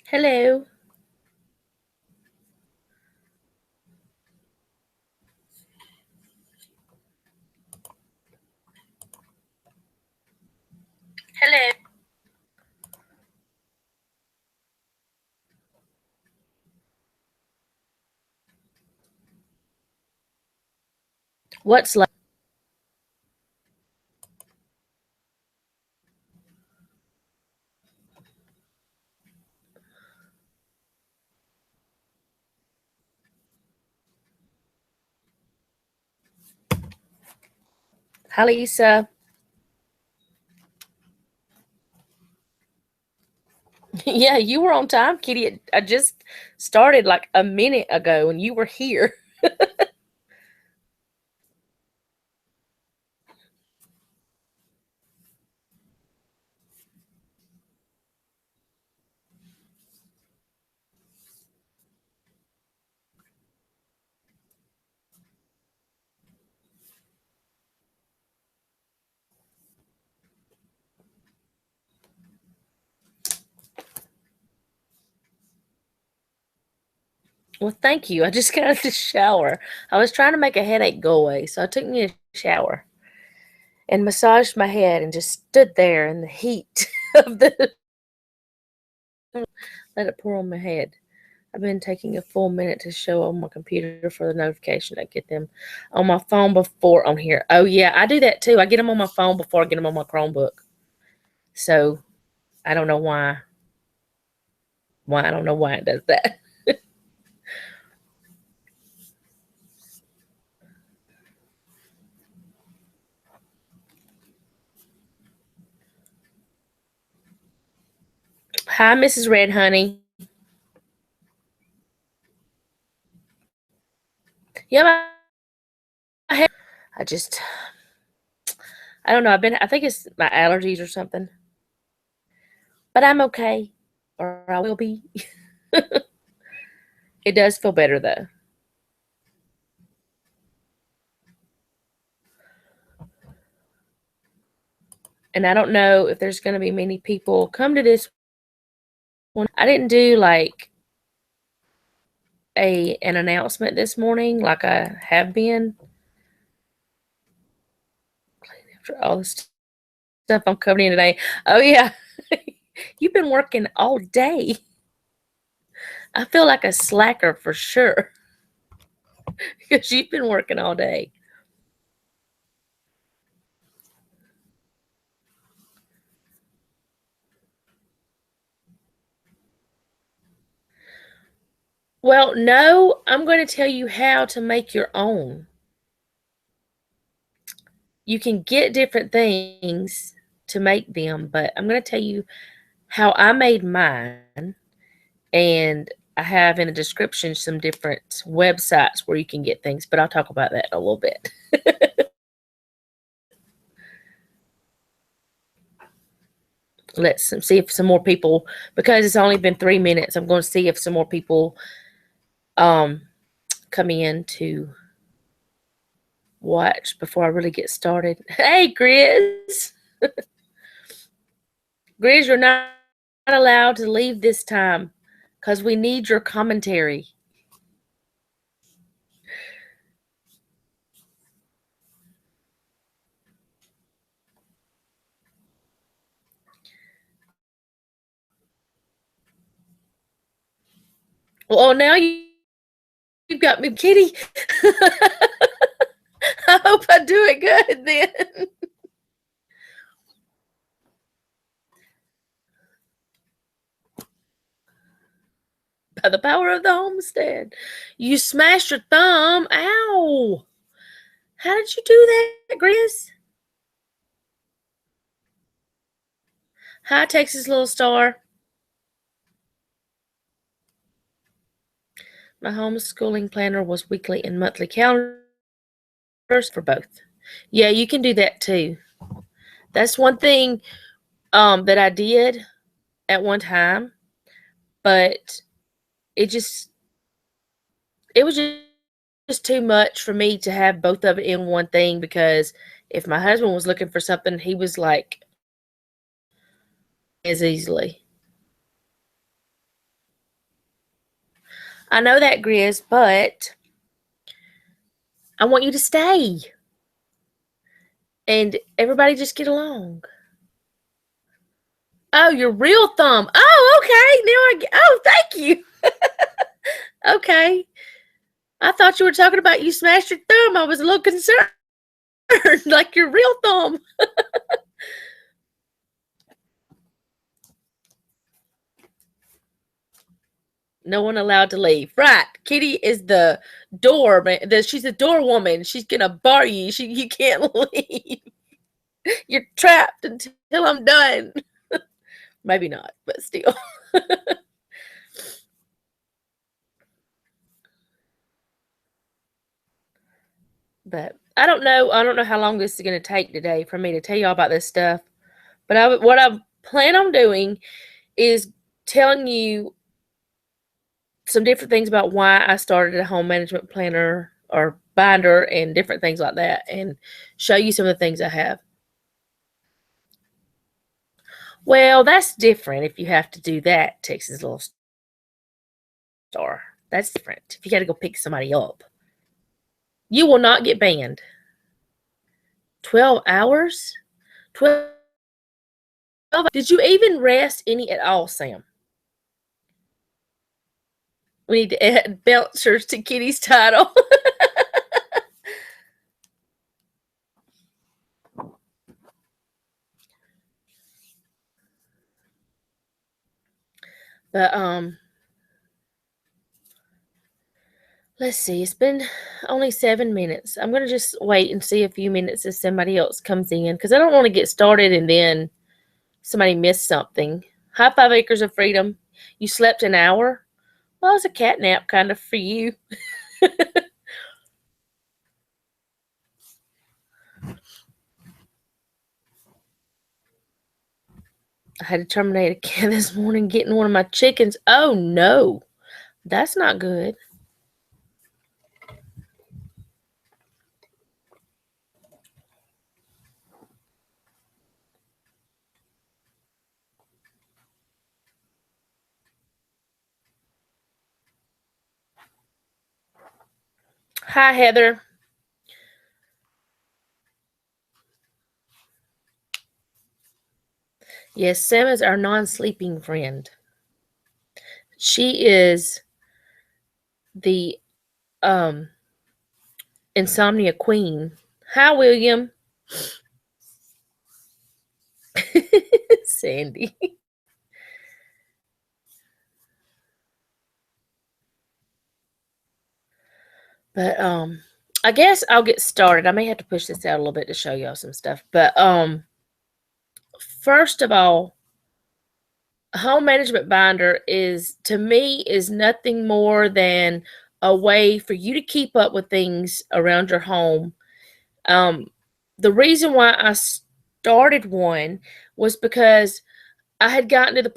Hello. Hello. What's like? Hi, Lisa. Yeah, you were on time, Kitty. I just started like a minute ago and you were here. Well, thank you. I just got out of the shower. I was trying to make a headache go away, so I took me a shower and massaged my head and just stood there in the heat of the let it pour on my head. I've been taking a full minute to show on my computer for the notification. I get them on my phone before on here. Oh yeah, I do that too. I get them on my phone before I get them on my Chromebook. So I don't know why. Why I don't know why it does that. Hi, Mrs. Red Honey. Yeah, I just I don't know. I think it's my allergies or something. But I'm okay. Or I will be. It does feel better though. And I don't know if there's gonna be many people come to this one. I didn't do like a an announcement this morning like I have been after all this stuff I'm covering today. Oh yeah. You've been working all day. I feel like a slacker for sure because you've been working all day. Well, no, I'm going to tell you how to make your own. You can get different things to make them, but I'm going to tell you how I made mine. And I have in the description some different websites where you can get things, but I'll talk about that in a little bit. Let's see if some more people, because it's only been 3 minutes, I'm going to see if some more people um, come in to watch before I really get started. Hey, Grizz. Grizz, you're not allowed to leave this time because we need your commentary. Well, now you've got me, Kitty. I hope I do it good then. By the power of the homestead. You smashed your thumb. Ow. How did you do that, Grizz? Hi, Texas Little Star. My homeschooling planner was weekly and monthly calendars for both. Yeah, you can do that too. That's one thing that I did at one time, but it just it was just too much for me to have both of it in one thing because if my husband was looking for something, he was like as easily. I know that, Grizz, but I want you to stay. And everybody just get along. Oh, your real thumb. Oh, okay. Now I get, oh, thank you. Okay. I thought you were talking about you smashed your thumb. I was a little concerned. Like your real thumb. No one allowed to leave. Right. Kitty is the door man. She's a door woman. She's gonna bar you. You can't leave. You're trapped until I'm done. Maybe not, but still. But I don't know. I don't know how long this is going to take today for me to tell y'all about this stuff. But what I plan on doing is telling you some different things about why I started a home management planner or binder and different things like that, and show you some of the things I have. Well, that's different if you have to do that, Texas Little Star. That's different. If you got to go pick somebody up, you will not get banned. 12 hours? 12. Did you even rest any at all, Sam? We need to add bouncers to Kitty's title. But let's see. It's been only 7 minutes. I'm gonna just wait and see a few minutes if somebody else comes in, because I don't want to get started and then somebody missed something. Hi, 5 Acres of Freedom. You slept an hour? Well, it's a cat nap kind of for you. I had to terminate a cat this morning getting one of my chickens. Oh no, that's not good. Hi, Heather. Yes, Sam is our non-sleeping friend. She is the um insomnia queen. Hi, William. Sandy. But I guess I'll get started. I may have to push this out a little bit to show y'all some stuff. But first of all, home management binder is, to me, is nothing more than a way for you to keep up with things around your home. The reason why I started one was because I had gotten to the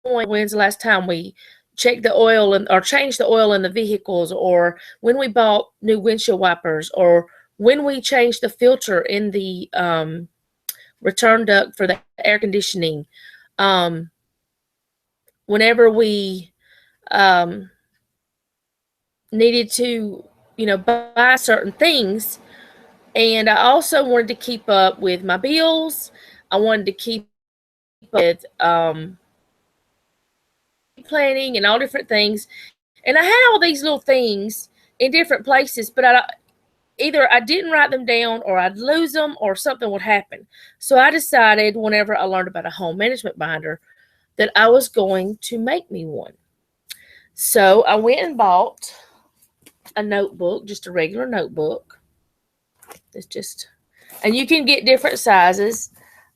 point, when's the last time we checked the oil and or changed the oil in the vehicles, or when we bought new windshield wipers, or when we changed the filter in the return duct for the air conditioning. Whenever we needed to, buy certain things. And I also wanted to keep up with my bills. I wanted to keep up with planning and all different things. And I had all these little things in different places, but either I didn't write them down, or I'd lose them, or something would happen. So I decided, whenever I learned about a home management binder, that I was going to make me one. So I went and bought a notebook, just a regular notebook. It's just, and you can get different sizes.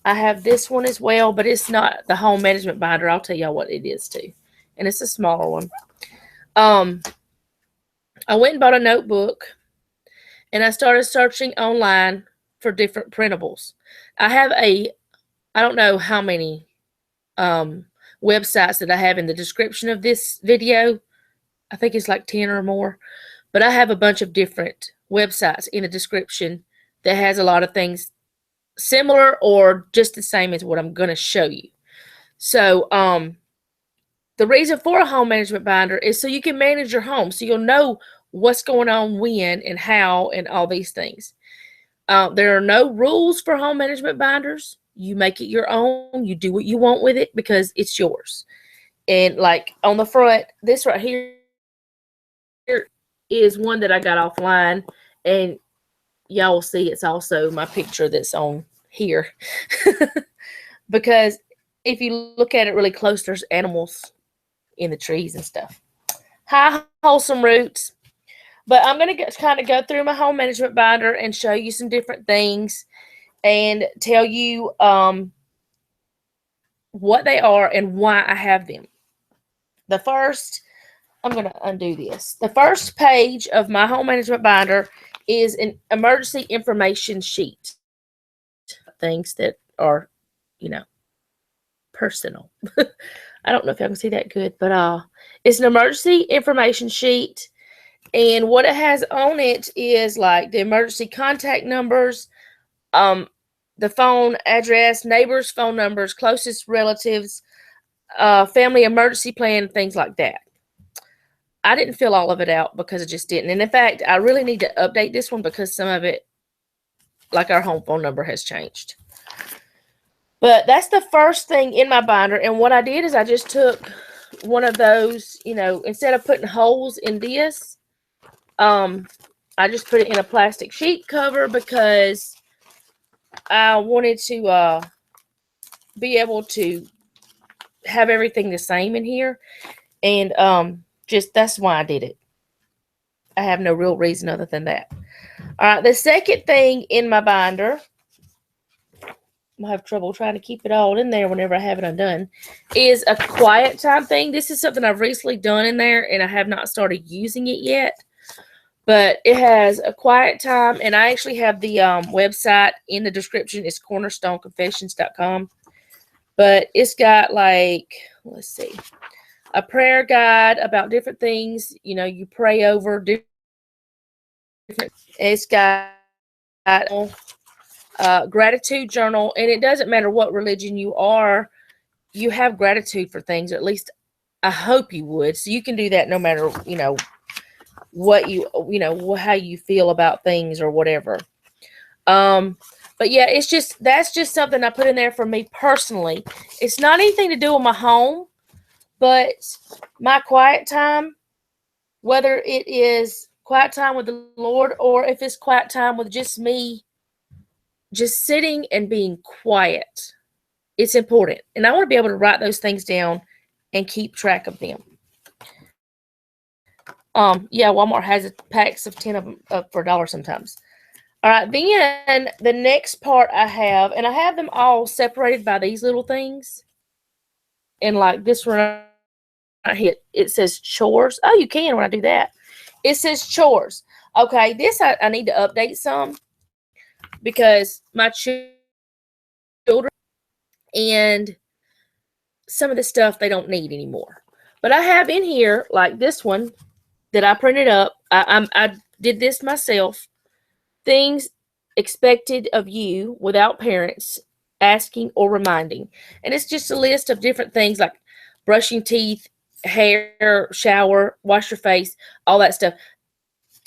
I have this one as well, but it's not the home management binder. I'll tell y'all what it is too. And it's a smaller one. I went and bought a notebook, and I started searching online for different printables. I don't know how many websites that I have in the description of this video. I think it's like 10 or more. But I have a bunch of different websites in the description that has a lot of things similar or just the same as what I'm going to show you. So, the reason for a home management binder is so you can manage your home, so you'll know what's going on when and how and all these things. There are no rules for home management binders. You make it your own. You do what you want with it because it's yours. And like on the front, this right here is one that I got offline, and y'all will see it's also my picture that's on here. Because if you look at it really close, there's animals in the trees and stuff. High wholesome roots. But I'm going to kind of go through my home management binder and show you some different things and tell you what they are and why I have them. The first, I'm going to undo this. The first page of my home management binder is an emergency information sheet. Things that are, personal. I don't know if y'all can see that good, but it's an emergency information sheet. And what it has on it is like the emergency contact numbers, the phone address, neighbors' phone numbers, closest relatives, family emergency plan, things like that. I didn't fill all of it out because I just didn't. And in fact, I really need to update this one because some of it, like our home phone number, has changed. But that's the first thing in my binder. And what I did is I just took one of those, instead of putting holes in this, I just put it in a plastic sheet cover because I wanted to be able to have everything the same in here. And just that's why I did it. I have no real reason other than that. All right, the second thing in my binder, I have trouble trying to keep it all in there whenever I have it undone, is a quiet time thing. This is something I've recently done in there, and I have not started using it yet. But it has a quiet time, and I actually have the website in the description. It's cornerstoneconfessions.com. But it's got like, let's see, a prayer guide about different things, you pray over different. It's got gratitude journal, and it doesn't matter what religion you are, you have gratitude for things, or at least I hope you would. So you can do that no matter, what how you feel about things or whatever. But yeah, that's just something I put in there for me personally. It's not anything to do with my home, but my quiet time, whether it is quiet time with the Lord or if it's quiet time with just me, just sitting and being quiet, it's important. And I want to be able to write those things down and keep track of them. Yeah, Walmart has packs of 10 of them for $1 sometimes. All right, then the next part I have, and I have them all separated by these little things. And like this one right here, it says chores. Oh, you can when I do that. It says chores. Okay, this I need to update some because my children and some of the stuff they don't need anymore. But I have in here like this one that I printed up. I did this myself. Things expected of you without parents asking or reminding. And it's just a list of different things like brushing teeth, hair, shower, wash your face, all that stuff.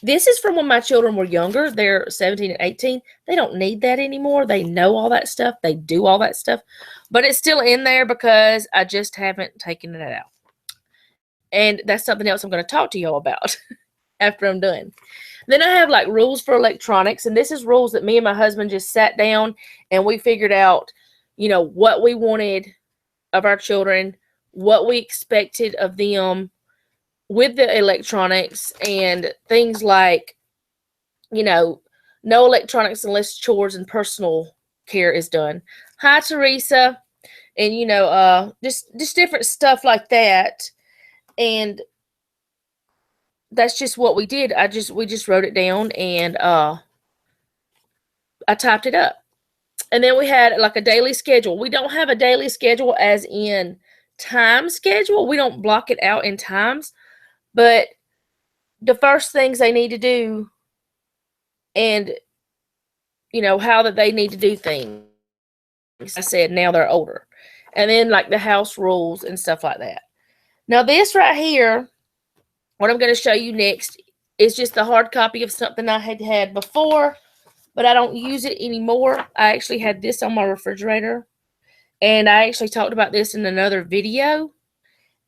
This is from when my children were younger. They're 17 and 18. They don't need that anymore. They know all that stuff. They do all that stuff. But it's still in there because I just haven't taken it out. And that's something else I'm going to talk to y'all about after I'm done. Then I have like rules for electronics. And this is rules that me and my husband just sat down and we figured out, what we wanted of our children, what we expected of them with the electronics, and things like, no electronics unless chores and personal care is done. Hi, Teresa. And, just different stuff like that. And that's just what we did. We just wrote it down and I typed it up. And then we had like a daily schedule. We don't have a daily schedule as in time schedule. We don't block it out in times. But the first things they need to do and, how that they need to do things. I said now they're older. And then like the house rules and stuff like that. Now this right here, what I'm going to show you next is just a hard copy of something I had before, but I don't use it anymore. I actually had this on my refrigerator, and I actually talked about this in another video,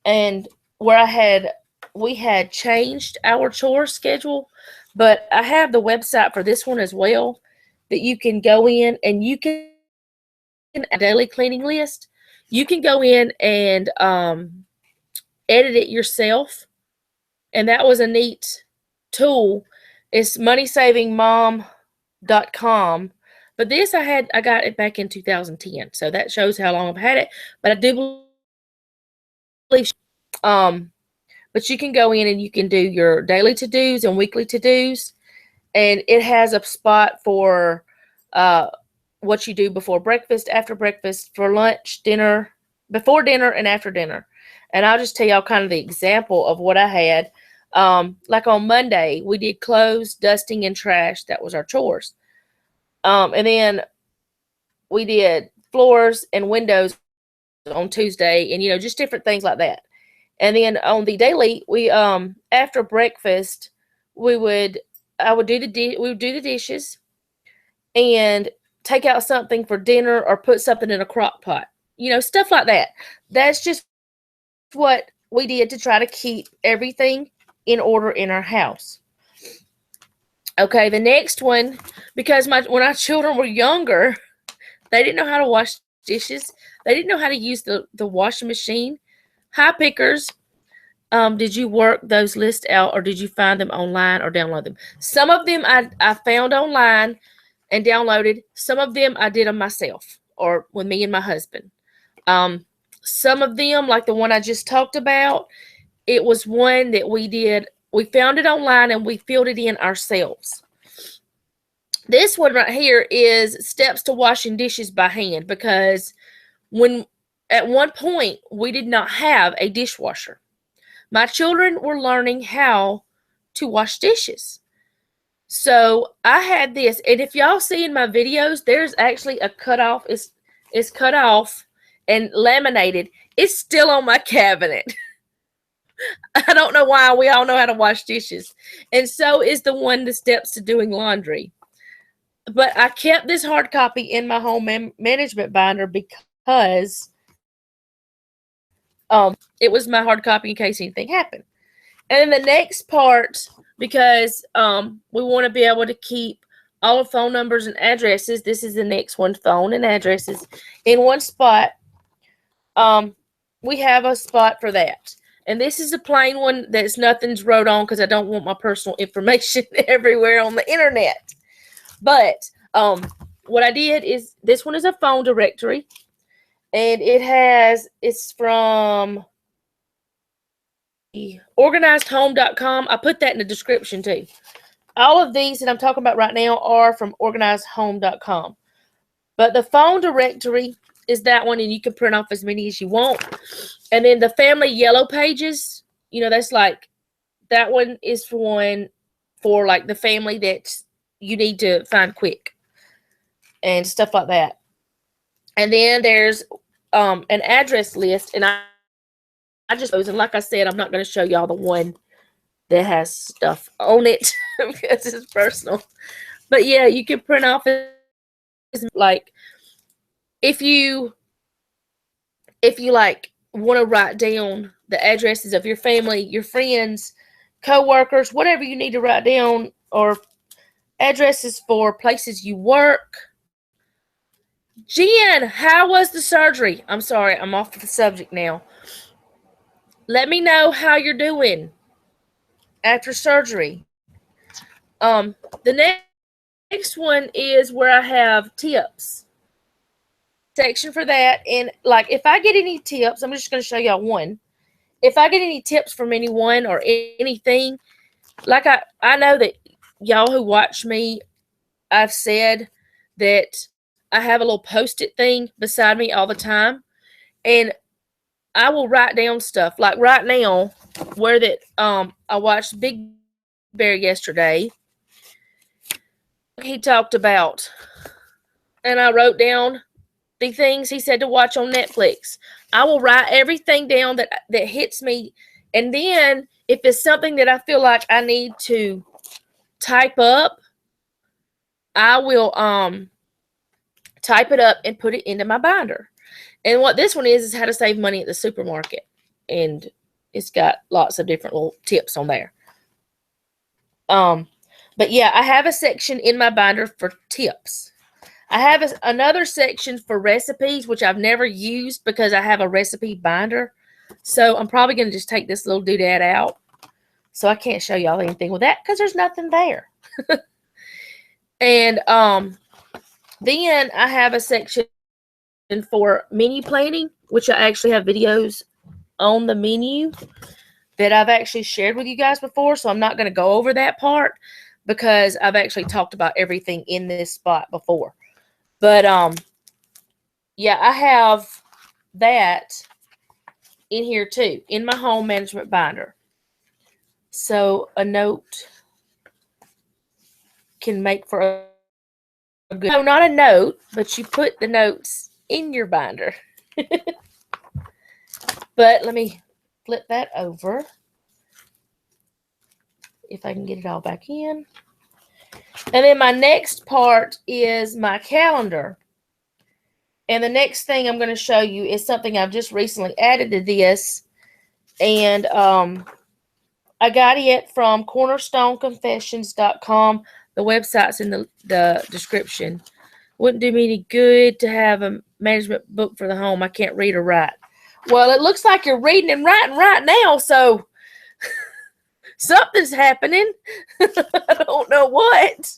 and where we had changed our chore schedule, but I have the website for this one as well that you can go in and you can a daily cleaning list. You can go in and edit it yourself, and that was a neat tool. It's moneysavingmom.com. But this I got it back in 2010, so that shows how long I've had it. But I do believe, but you can go in and you can do your daily to-dos and weekly to-dos, and it has a spot for what you do before breakfast, after breakfast, for lunch, dinner, before dinner, and after dinner. And I'll just tell y'all kind of the example of what I had. Like on Monday, we did clothes, dusting, and trash. That was our chores. And then we did floors and windows on Tuesday, and just different things like that. And then on the daily, we after breakfast, we would do the dishes and take out something for dinner or put something in a crock pot. Stuff like that. That's just what we did to try to keep everything in order in our house. Okay, the next one, because when our children were younger, they didn't know how to wash dishes. They didn't know how to use the washing machine. Hi, pickers. Did you work those lists out, or did you find them online or download them? Some of them I found online and downloaded. Some of them I did them myself or with me and my husband. Some of them, like the one I just talked about, it was one that we did. We found it online and we filled it in ourselves. This one right here is steps to washing dishes by hand, because at one point we did not have a dishwasher. My children were learning how to wash dishes. So I had this, and if y'all see in my videos, there's actually a cutoff. It's cut off and laminated. It's still on my cabinet. I don't know why. We all know how to wash dishes. And so is the steps to doing laundry. But I kept this hard copy in my home management binder because it was my hard copy in case anything happened. And then the next part, because we want to be able to keep all the phone numbers and addresses. This is the next one, phone and addresses, in one spot. We have a spot for that. And this is a plain one that's nothing's wrote on, because I don't want my personal information everywhere on the internet. But what I did is, this one is a phone directory, and it's from organizedhome.com. I put that in the description too. All of these that I'm talking about right now are from organizedhome.com. But the phone directory is that one, and you can print off as many as you want. And then the family yellow pages, that's like, that one is for like the family that you need to find quick and stuff like that. And then there's an address list, and I just, and like I said, I'm not going to show y'all the one that has stuff on it because it's personal. But yeah, you can print off, like, if you like want to write down the addresses of your family, your friends, co-workers, whatever you need to write down, or addresses for places you work. Jen, how was the surgery? I'm sorry, I'm off the subject now. Let me know how you're doing after surgery. The next one is where I have tips section for that. And like, if I get any tips, I'm just going to show y'all one. If I get any tips from anyone or anything, like I know that y'all who watch me, I've said that I have a little post-it thing beside me all the time, and I will write down stuff. Like right now, where that I watched Big Bear yesterday. He talked about, and I wrote down the things he said to watch on Netflix. I will write everything down that hits me. And then if it's something that I feel like I need to type up, I will type it up and put it into my binder. And what this one is how to save money at the supermarket. And it's got lots of different little tips on there. But yeah, I have a section in my binder for tips. I have another section for recipes, which I've never used because I have a recipe binder. So I'm probably going to just take this little doodad out. So I can't show y'all anything with that because there's nothing there. And then I have a section for menu planning, which I actually have videos on the menu that I've actually shared with you guys before. So I'm not going to go over that part because I've actually talked about everything in this spot before. But yeah, I have that in here too, in my home management binder. So a note can make for a good, no, not a note, but you put the notes in your binder. But let me flip that over if I can get it all back in. And then my next part is my calendar. And the next thing I'm going to show you is something I've just recently added to this. And I got it from cornerstoneconfessions.com. The website's in the description. Wouldn't do me any good to have a management book for the home. I can't read or write. Well, it looks like you're reading and writing right now, so something's happening. I don't know what.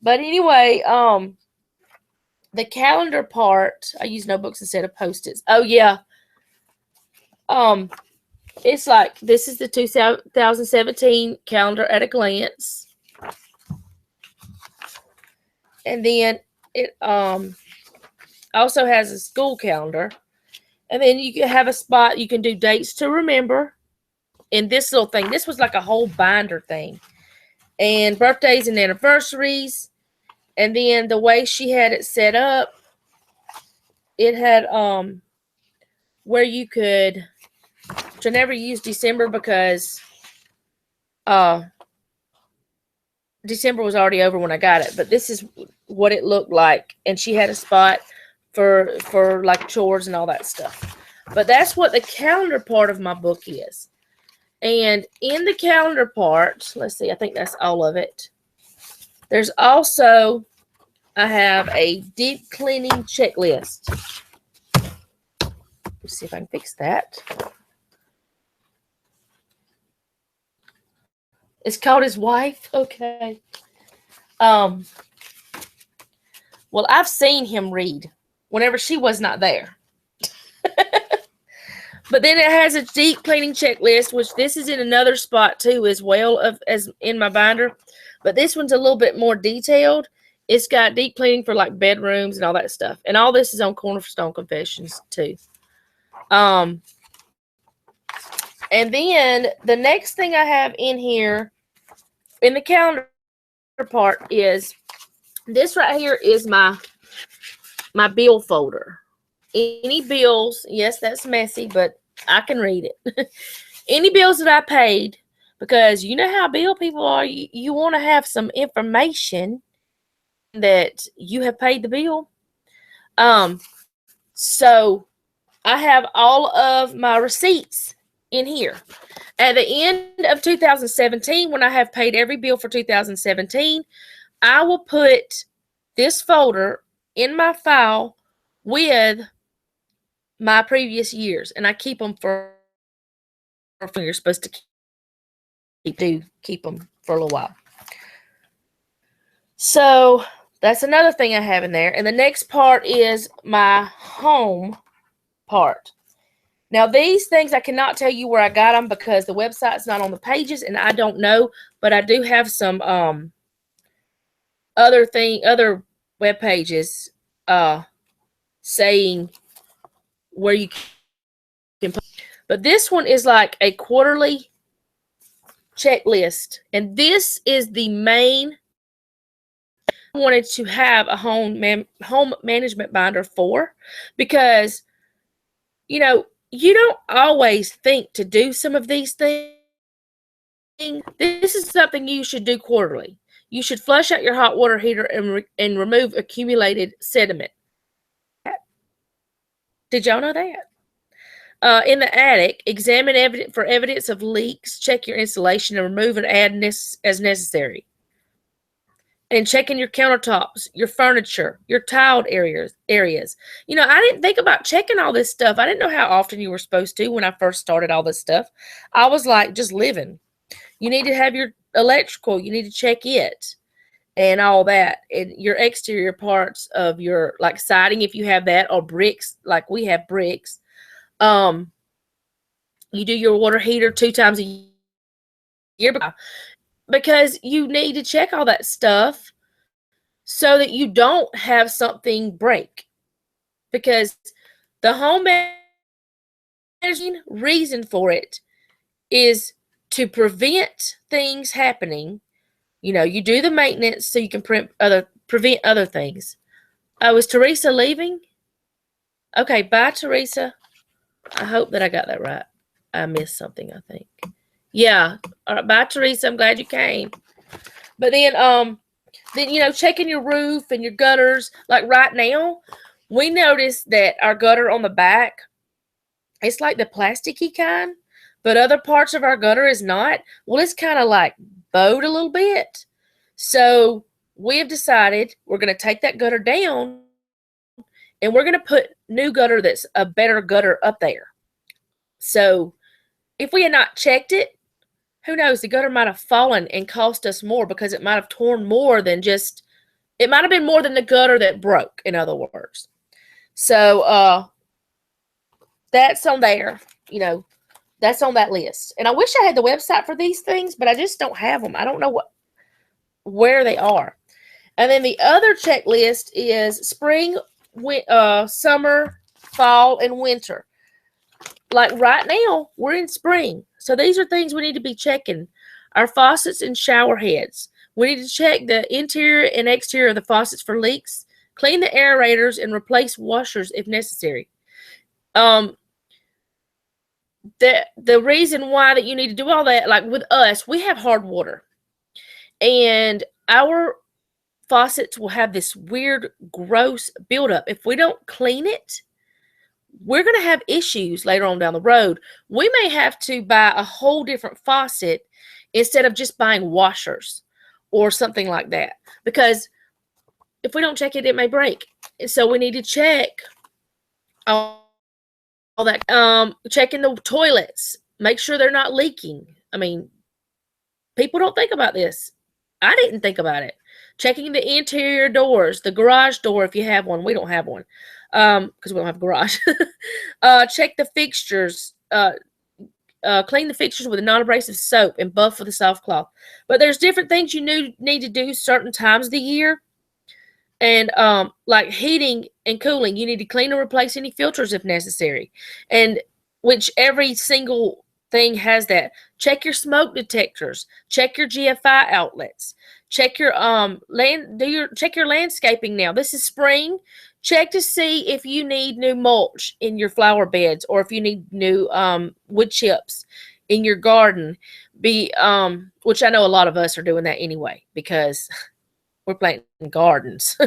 But anyway, the calendar part, I use notebooks instead of Post-its. Oh, yeah. It's like, this is the 2017 calendar at a glance. And then it also has a school calendar. And then you can have a spot, you can do dates to remember. In this little thing, this was like a whole binder thing. And birthdays and anniversaries. And then the way she had it set up, it had where you could, which I never used December because December was already over when I got it. But this is what it looked like. And she had a spot for like chores and all that stuff. But that's what the calendar part of my book is. And in the calendar part, let's see, I think that's all of it. There's also, I have a deep cleaning checklist. Let's see if I can fix that. It's called his wife. Okay. Well, I've seen him read whenever she was not there. But then it has a deep cleaning checklist, which this is in another spot too as well as in my binder. But this one's a little bit more detailed. It's got deep cleaning for like bedrooms and all that stuff. And all this is on Cornerstone Confessions too. And then the next thing I have in here in the calendar part is this right here is my bill folder. Any bills, yes, that's messy, but I can read it. Any bills that I paid, because you know how bill people are, you want to have some information that you have paid the bill. So I have all of my receipts in here. At the end of 2017, when I have paid every bill for 2017, I will put this folder in my file with my previous years, and I keep them for you're supposed to keep them for a little while. So that's another thing I have in there. And the next part is my home part. Now, these things I cannot tell you where I got them because the website's not on the pages, and I don't know. But I do have some other web pages saying where you can. But this one is like a quarterly checklist, and this is the main. wanted to have a home management binder for, because you don't always think to do some of these things. This is something you should do quarterly. You should flush out your hot water heater and remove accumulated sediment. Did y'all know that? In the attic, examine for evidence of leaks, check your insulation, and remove and add as necessary. And checking your countertops, your furniture, your tiled areas. I didn't think about checking all this stuff. I didn't know how often you were supposed to when I first started all this stuff. I was like, just living. You need to have your electrical. You need to check it and all that. And your exterior parts of your, like, siding, if you have that, or bricks, like we have bricks. You do your water heater 2 times a year, because you need to check all that stuff so that you don't have something break. Because the home management reason for it is to prevent things happening. You do the maintenance so you can prevent other things. Oh, is Teresa leaving? Okay, bye, Teresa. I hope that I got that right. I missed something, I think. Yeah. All right, bye, Teresa. I'm glad you came. But then checking your roof and your gutters. Like right now, we noticed that our gutter on the back, it's like the plasticky kind, but other parts of our gutter is not. Well, it's kind of like bowed a little bit. So we have decided we're going to take that gutter down and we're going to put new gutter that's a better gutter up there. So if we had not checked it, who knows, the gutter might have fallen and cost us more, because it might have torn more than just, it might have been more than the gutter that broke, in other words. So that's on there, that's on that list. And I wish I had the website for these things, but I just don't have them. I don't know where they are. And then the other checklist is spring, summer, fall, and winter. Like right now, we're in spring. So these are things we need to be checking. Our faucets and shower heads. We need to check the interior and exterior of the faucets for leaks. Clean the aerators and replace washers if necessary. The reason why that you need to do all that, like with us, we have hard water. And our faucets will have this weird, gross buildup. If we don't clean it, we're going to have issues later on down the road. We may have to buy a whole different faucet instead of just buying washers or something like that. Because if we don't check it, it may break. And so we need to check all that. Checking the toilets. Make sure they're not leaking. I mean, people don't think about this. I didn't think about it. Checking the interior doors, the garage door if you have one. We don't have one because we don't have a garage. Check the fixtures. Clean the fixtures with a non-abrasive soap and buff with a soft cloth. But there's different things you need to do certain times of the year. And like heating and cooling, you need to clean or replace any filters if necessary. And which every single thing has that. Check your smoke detectors. Check your GFI outlets. Check your check your landscaping now. This is spring. Check to see if you need new mulch in your flower beds, or if you need new wood chips in your garden. Which I know a lot of us are doing that anyway, because we're planting gardens.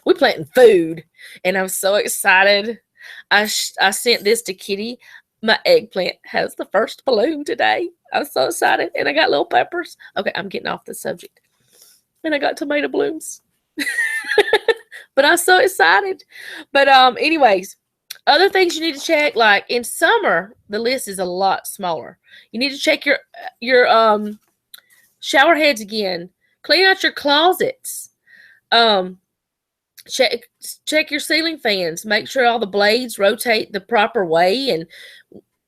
We're planting food, and I'm so excited. I sent this to Kitty. My eggplant has the first bloom today. I'm so excited, and I got little peppers. Okay, I'm getting off the subject. And I got tomato blooms. But I'm so excited. But anyways, other things you need to check, like in summer, the list is a lot smaller. You need to check your shower heads again. Clean out your closets. Check your ceiling fans. Make sure all the blades rotate the proper way, and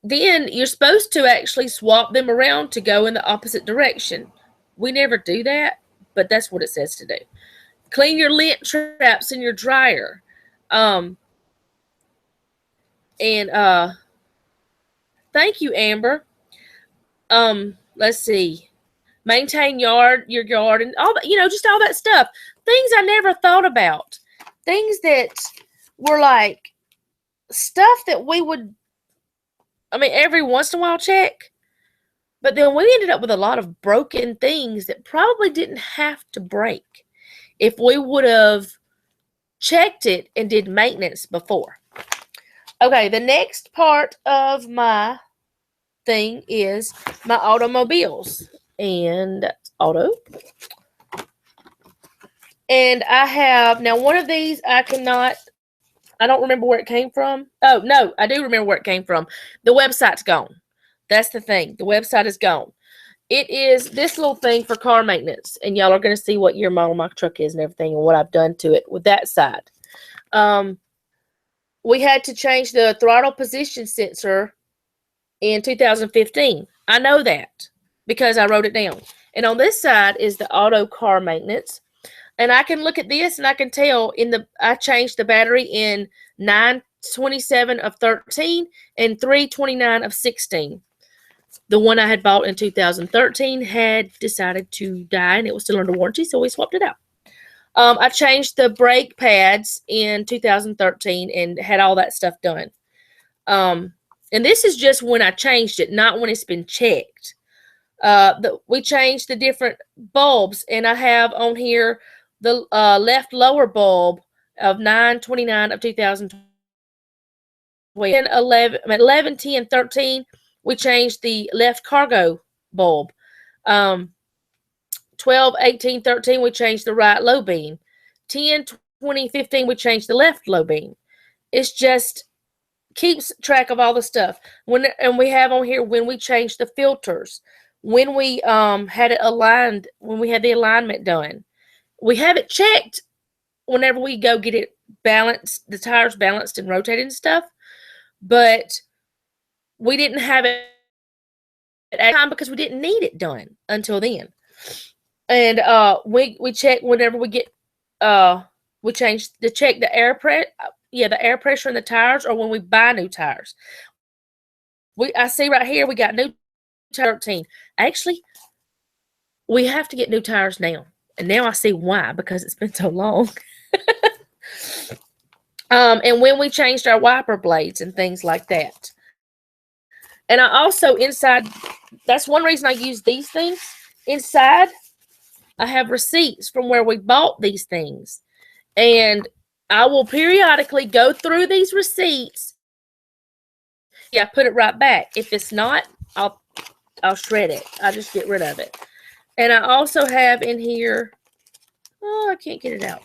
then you're supposed to actually swap them around to go in the opposite direction. We never do that, but that's what it says to do. Clean your lint traps in your dryer. And thank you, Amber. Let's see. maintain your yard and all that, just all that stuff. Things I never thought about. Things that were like stuff that we would, every once in a while check. But then we ended up with a lot of broken things that probably didn't have to break if we would have checked it and did maintenance before. Okay, the next part of my thing is my automobiles. And that's auto. And I have, now one of these I don't remember where it came from. Oh, no, I do remember where it came from. The website's gone. That's the thing. The website is gone. It is this little thing for car maintenance. And y'all are going to see what year model my truck is and everything and what I've done to it with that side. We had to change the throttle position sensor in 2015. I know that because I wrote it down. And on this side is the auto car maintenance. And I can look at this and I can tell I changed the battery in 9/27 of 13 and 3/29 of 16. The one I had bought in 2013 had decided to die and it was still under warranty, so we swapped it out. I changed the brake pads in 2013 and had all that stuff done. And this is just when I changed it, not when it's been checked. We changed the different bulbs, and I have on here the left lower bulb of 9/29 of 2020. And 11, 10, 13, we changed the left cargo bulb. 12, 18, 13, we changed the right low beam. 10, 20, 15, we changed the left low beam. It's just keeps track of all the stuff. And we have on here when we changed the filters, when we had it aligned, when we had the alignment done. We have it checked whenever we go get it balanced, the tires balanced and rotated and stuff. But we didn't have it at the time because we didn't need it done until then. And we check whenever we get we check the air pressure in the tires, or when we buy new tires. I see right here we got new 13. Actually, we have to get new tires now. And now I see why, because it's been so long. And when we changed our wiper blades and things like that. And I also that's one reason I use these things. Inside, I have receipts from where we bought these things. And I will periodically go through these receipts. Yeah, put it right back. If it's not, I'll shred it. I'll just get rid of it. And I also have in here, I can't get it out.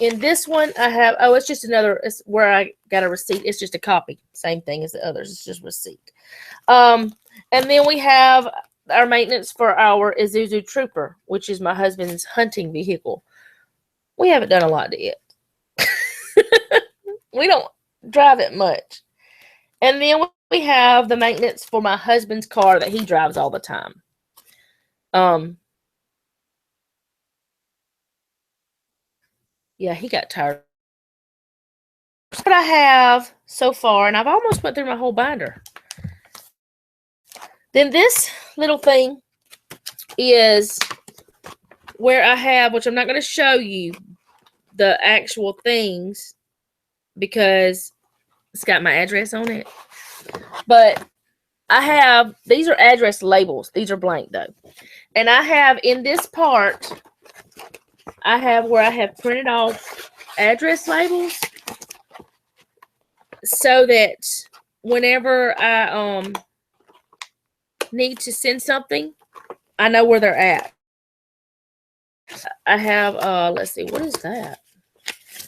In this one, I have, it's just it's where I got a receipt. It's just a copy. Same thing as the others. It's just receipt. And then we have our maintenance for our Isuzu Trooper, which is my husband's hunting vehicle. We haven't done a lot to it. We don't drive it much. And then we have the maintenance for my husband's car that he drives all the time. Yeah, he got tired. That's what I have so far, and I've almost went through my whole binder. Then this little thing is where I have, which I'm not going to show you the actual things because it's got my address on it. But these are address labels. These are blank though. And I have in this part, I have where I have printed off address labels so that whenever I need to send something, I know where they're at. I have, let's see, what is that?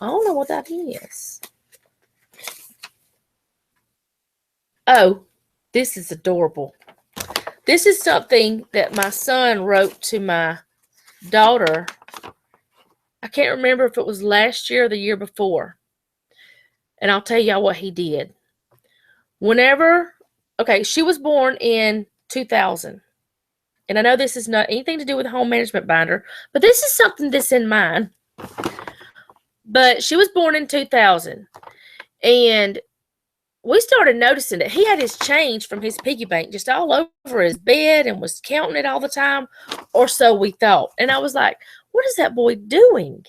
I don't know what that is. Oh, this is adorable. This is something that my son wrote to my daughter. I can't remember if it was last year or the year before. And I'll tell y'all what he did. She was born in 2000. And I know this is not anything to do with the home management binder, but this is something that's in mine. But she was born in 2000. And we started noticing that he had his change from his piggy bank just all over his bed and was counting it all the time, or so we thought. And I was like, what is that boy doing?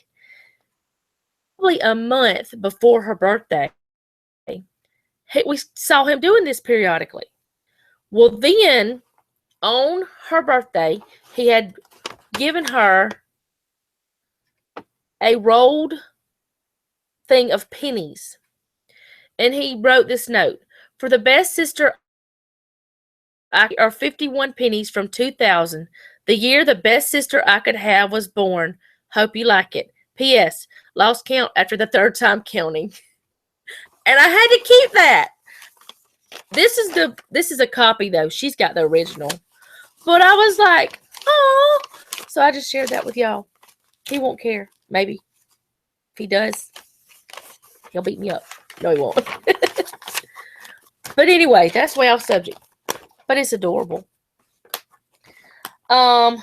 Probably a month before her birthday, we saw him doing this periodically. Well, then on her birthday, he had given her a rolled thing of pennies. And he wrote this note: for the best sister, I are 51 pennies from 2000. The year the best sister I could have was born. Hope you like it. P.S. Lost count after the third time counting. And I had to keep that. This is a copy though. She's got the original. But I was like, oh. So I just shared that with y'all. He won't care. Maybe. If he does, he'll beat me up. No, he won't. But anyway, that's way off subject. But it's adorable. Then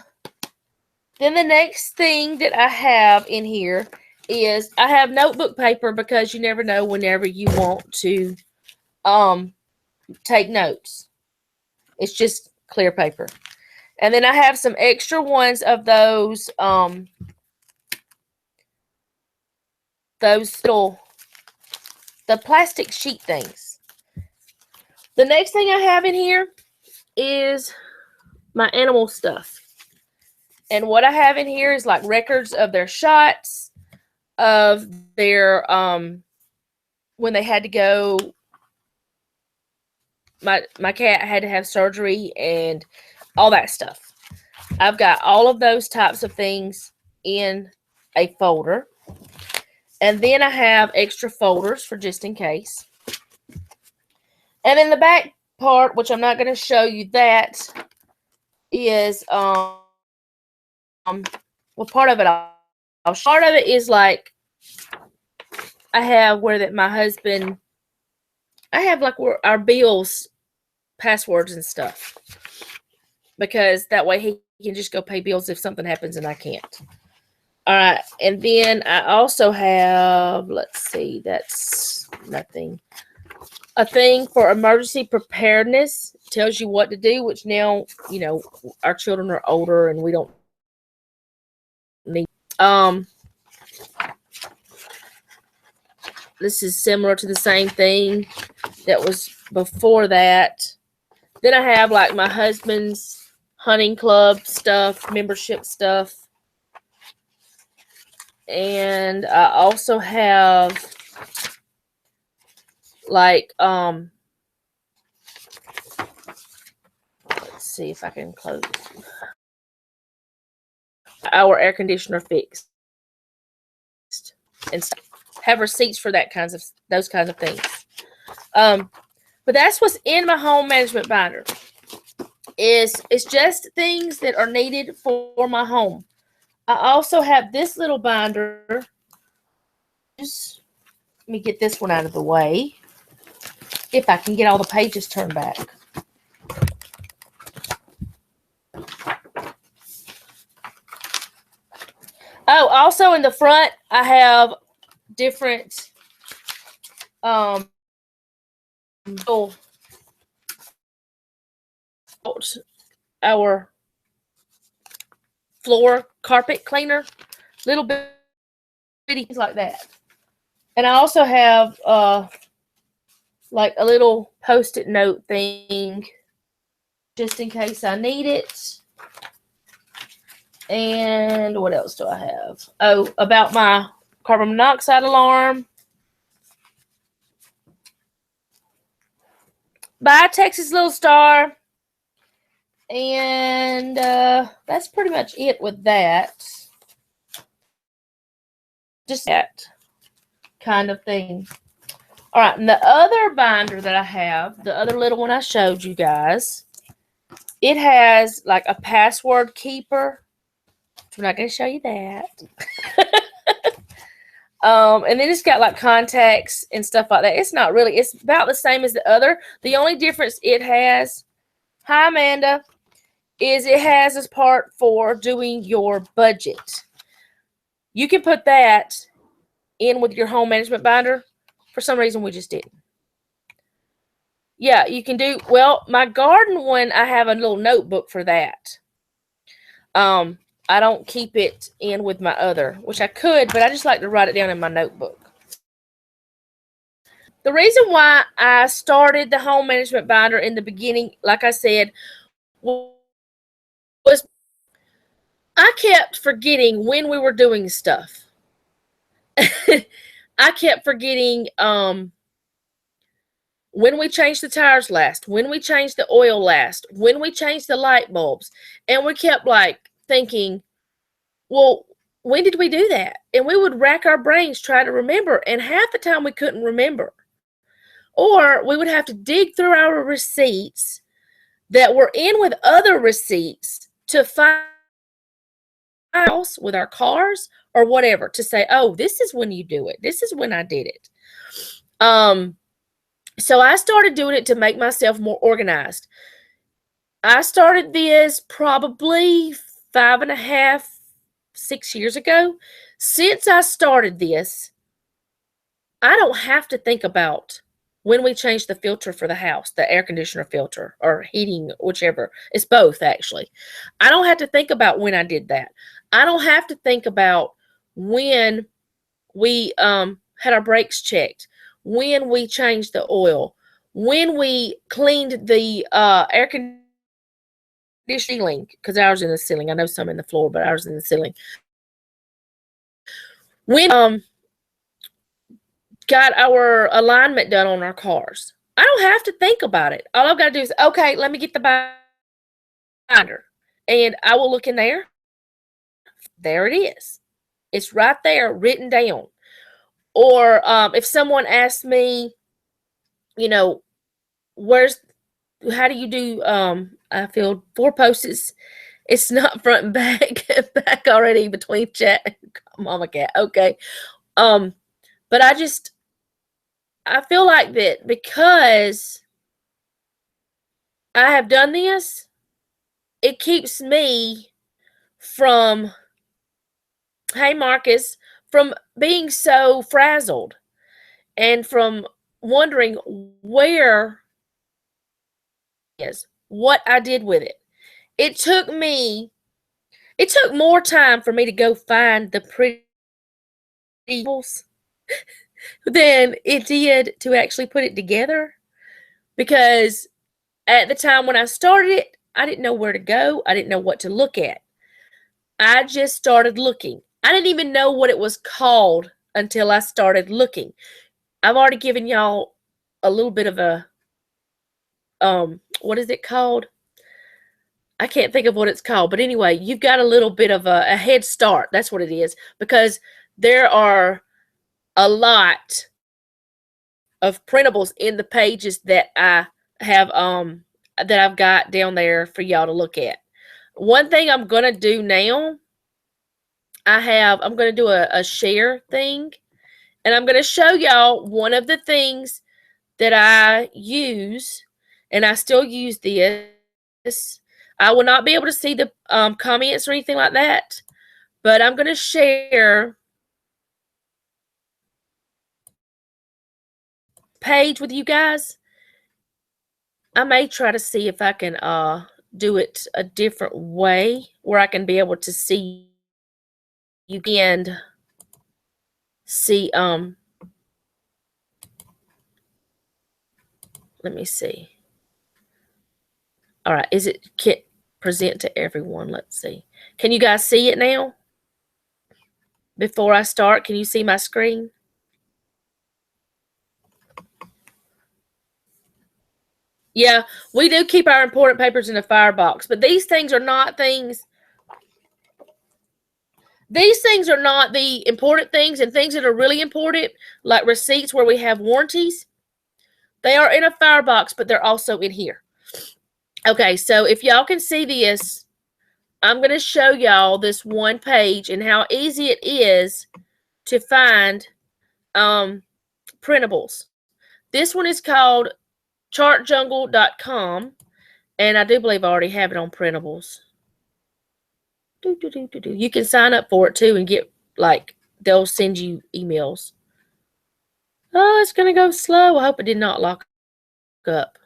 the next thing that I have in here is I have notebook paper because you never know whenever you want to take notes. It's just clear paper. And then I have some extra ones of those little, the plastic sheet things. The next thing I have in here is my animal stuff. And what I have in here is like records of their shots, of their when they had to go. My cat had to have surgery and all that stuff. I've got all of those types of things in a folder. And then I have extra folders for just in case. And in the back part, which I'm not going to show you, that is well, part of it part of it is like I have where that my husband, I have like where our bills, passwords and stuff, because that way he can just go pay bills if something happens and I can't. All right, and then I also have, let's see, that's nothing. A thing for emergency preparedness. Tells you what to do, which now, you know, our children are older and we don't need. This is similar to the same thing that was before that. Then I have like my husband's hunting club stuff, membership stuff. And I also have like let's see if I can close our air conditioner fixed and stuff. Have receipts for those kinds of things. But that's what's in my home management binder. It's just things that are needed for my home. I also have this little binder. Let me get this one out of the way. If I can get all the pages turned back. Oh, also in the front, I have different our floor carpet cleaner, little bitty things like that. And I also have like a little post-it note thing just in case I need it. And what else do I have? Oh, about my carbon monoxide alarm. Bye, Texas Little Star. And that's pretty much it with that. Just that kind of thing. All right, and the other binder that I have, the other little one I showed you guys, it has like a password keeper. I'm not going to show you that. And then it's got like contacts and stuff like that. It's not really, it's about the same as the other. The only difference it has, hi Amanda, is it has this part for doing your budget. You can put that in with your home management binder. For some reason, we just didn't. Yeah, you can do, well, my garden one, I have a little notebook for that. I don't keep it in with my other, which I could, but I just like to write it down in my notebook. The reason why I started the home management binder in the beginning, like I said, was I kept forgetting when we were doing stuff. I kept forgetting when we changed the tires last, when we changed the oil last, when we changed the light bulbs. And we kept like thinking, well, when did we do that? And we would rack our brains trying to remember. And half the time we couldn't remember. Or we would have to dig through our receipts that were in with other receipts to find else with our cars or whatever to say, oh, this is when you do it. This is when I did it. So I started doing it to make myself more organized. I started this probably 5.5, 6 years ago. Since I started this, I don't have to think about when we changed the filter for the house, the air conditioner filter or heating, whichever. It's both, actually. I don't have to think about when I did that. I don't have to think about when we had our brakes checked, when we changed the oil, when we cleaned the air conditioning ceiling, because ours in the ceiling. I know some in the floor, but ours in the ceiling. When got our alignment done on our cars. I don't have to think about it. All I've got to do is, okay, let me get the binder. And I will look in there. There it is. It's right there written down. Or if someone asks me, you know, how do you do, I filled 4 posts. It's not front and back, back already between chat. Mama cat. Okay. But I feel like that because I have done this, it keeps me from, hey Marcus, from being so frazzled and from wondering where is what I did with it. It took more time for me to go find the pretty than it did to actually put it together, because at the time when I started it, I didn't know where to go. I didn't know what to look at. I just started looking. I didn't even know what it was called until I started looking. I've already given y'all a little bit of a, what is it called? I can't think of what it's called. But anyway, you've got a little bit of a head start. That's what it is. Because there are a lot of printables in the pages that I have, that I've got down there for y'all to look at. One thing I'm going to do now, I'm going to do a share thing, and I'm going to show y'all one of the things that I use, and I still use this. I will not be able to see the comments or anything like that, but I'm going to share page with you guys. I may try to see if I can do it a different way where I can be able to see you and see let me see. All right, is it present to everyone? Let's see. Can you guys see it now? Before I start, can you see my screen? Yeah, we do keep our important papers in a firebox, but these things are not things. These things are not the important things, and things that are really important, like receipts where we have warranties, they are in a firebox, but they're also in here. Okay, so if y'all can see this, I'm going to show y'all this one page and how easy it is to find printables. This one is called chartjungle.com, and I do believe I already have it on printables. You can sign up for it too and get, like, they'll send you emails. Oh, it's going to go slow. I hope it did not lock up.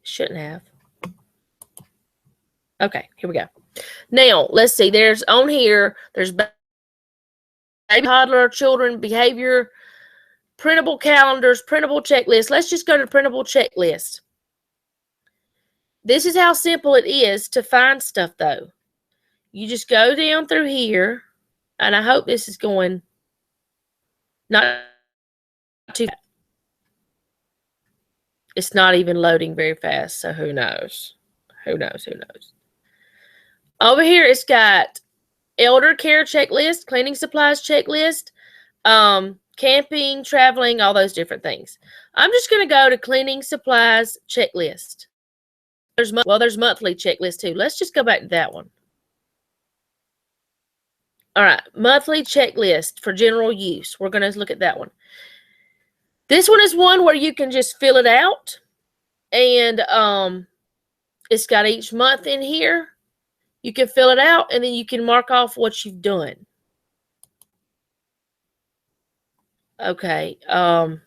Shouldn't have. Okay, here we go. Now, let's see. There's on here, there's baby, toddler, children, behavior, printable calendars, printable checklist. Let's just go to printable checklist. This is how simple it is to find stuff, though. You just go down through here, and I hope this is going not too fast. It's not even loading very fast, so who knows? Who knows? Who knows? Over here, it's got elder care checklist, cleaning supplies checklist, camping, traveling, all those different things. I'm just going to go to cleaning supplies checklist. There's monthly checklist too. Let's just go back to that one. All right, monthly checklist for general use. We're going to look at that one. This one is one where you can just fill it out, and it's got each month in here. You can fill it out, and then you can mark off what you've done. Okay. I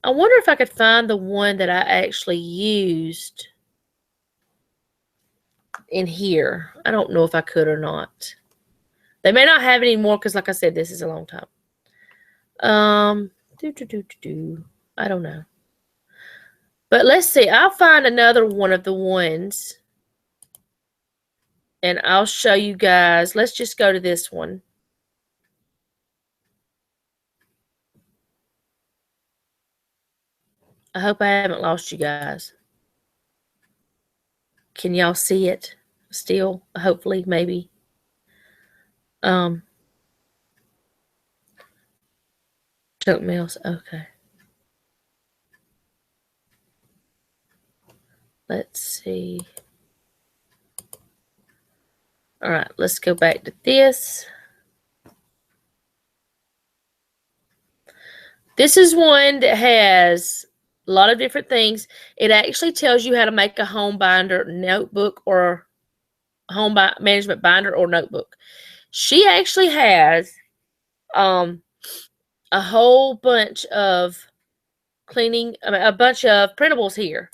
wonder if I could find the one that I actually used in here. I don't know if I could or not. They may not have it anymore because, like I said, this is a long time. I don't know. But let's see. I'll find another one of the ones, and I'll show you guys. Let's just go to this one. I hope I haven't lost you guys. Can y'all see it still? Hopefully, maybe. Junk mails. Okay. Let's see. All right, let's go back to this. This is one that has a lot of different things. It actually tells you how to make a home binder notebook or home management binder or notebook. She actually has a whole bunch of a bunch of printables here.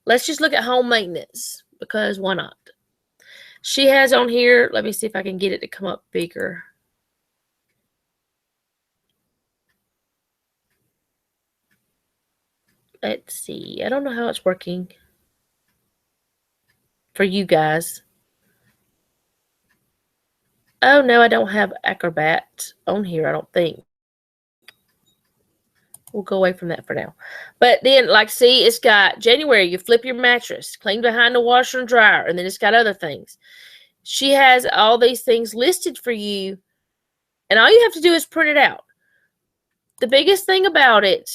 Let's just look at home maintenance because why not? She has on here, let me see if I can get it to come up bigger. Let's see. I don't know how it's working for you guys. Oh, no, I don't have Acrobat on here, I don't think. We'll go away from that for now. But then, like, see, it's got January, you flip your mattress, clean behind the washer and dryer, and then it's got other things. She has all these things listed for you, and all you have to do is print it out. The biggest thing about it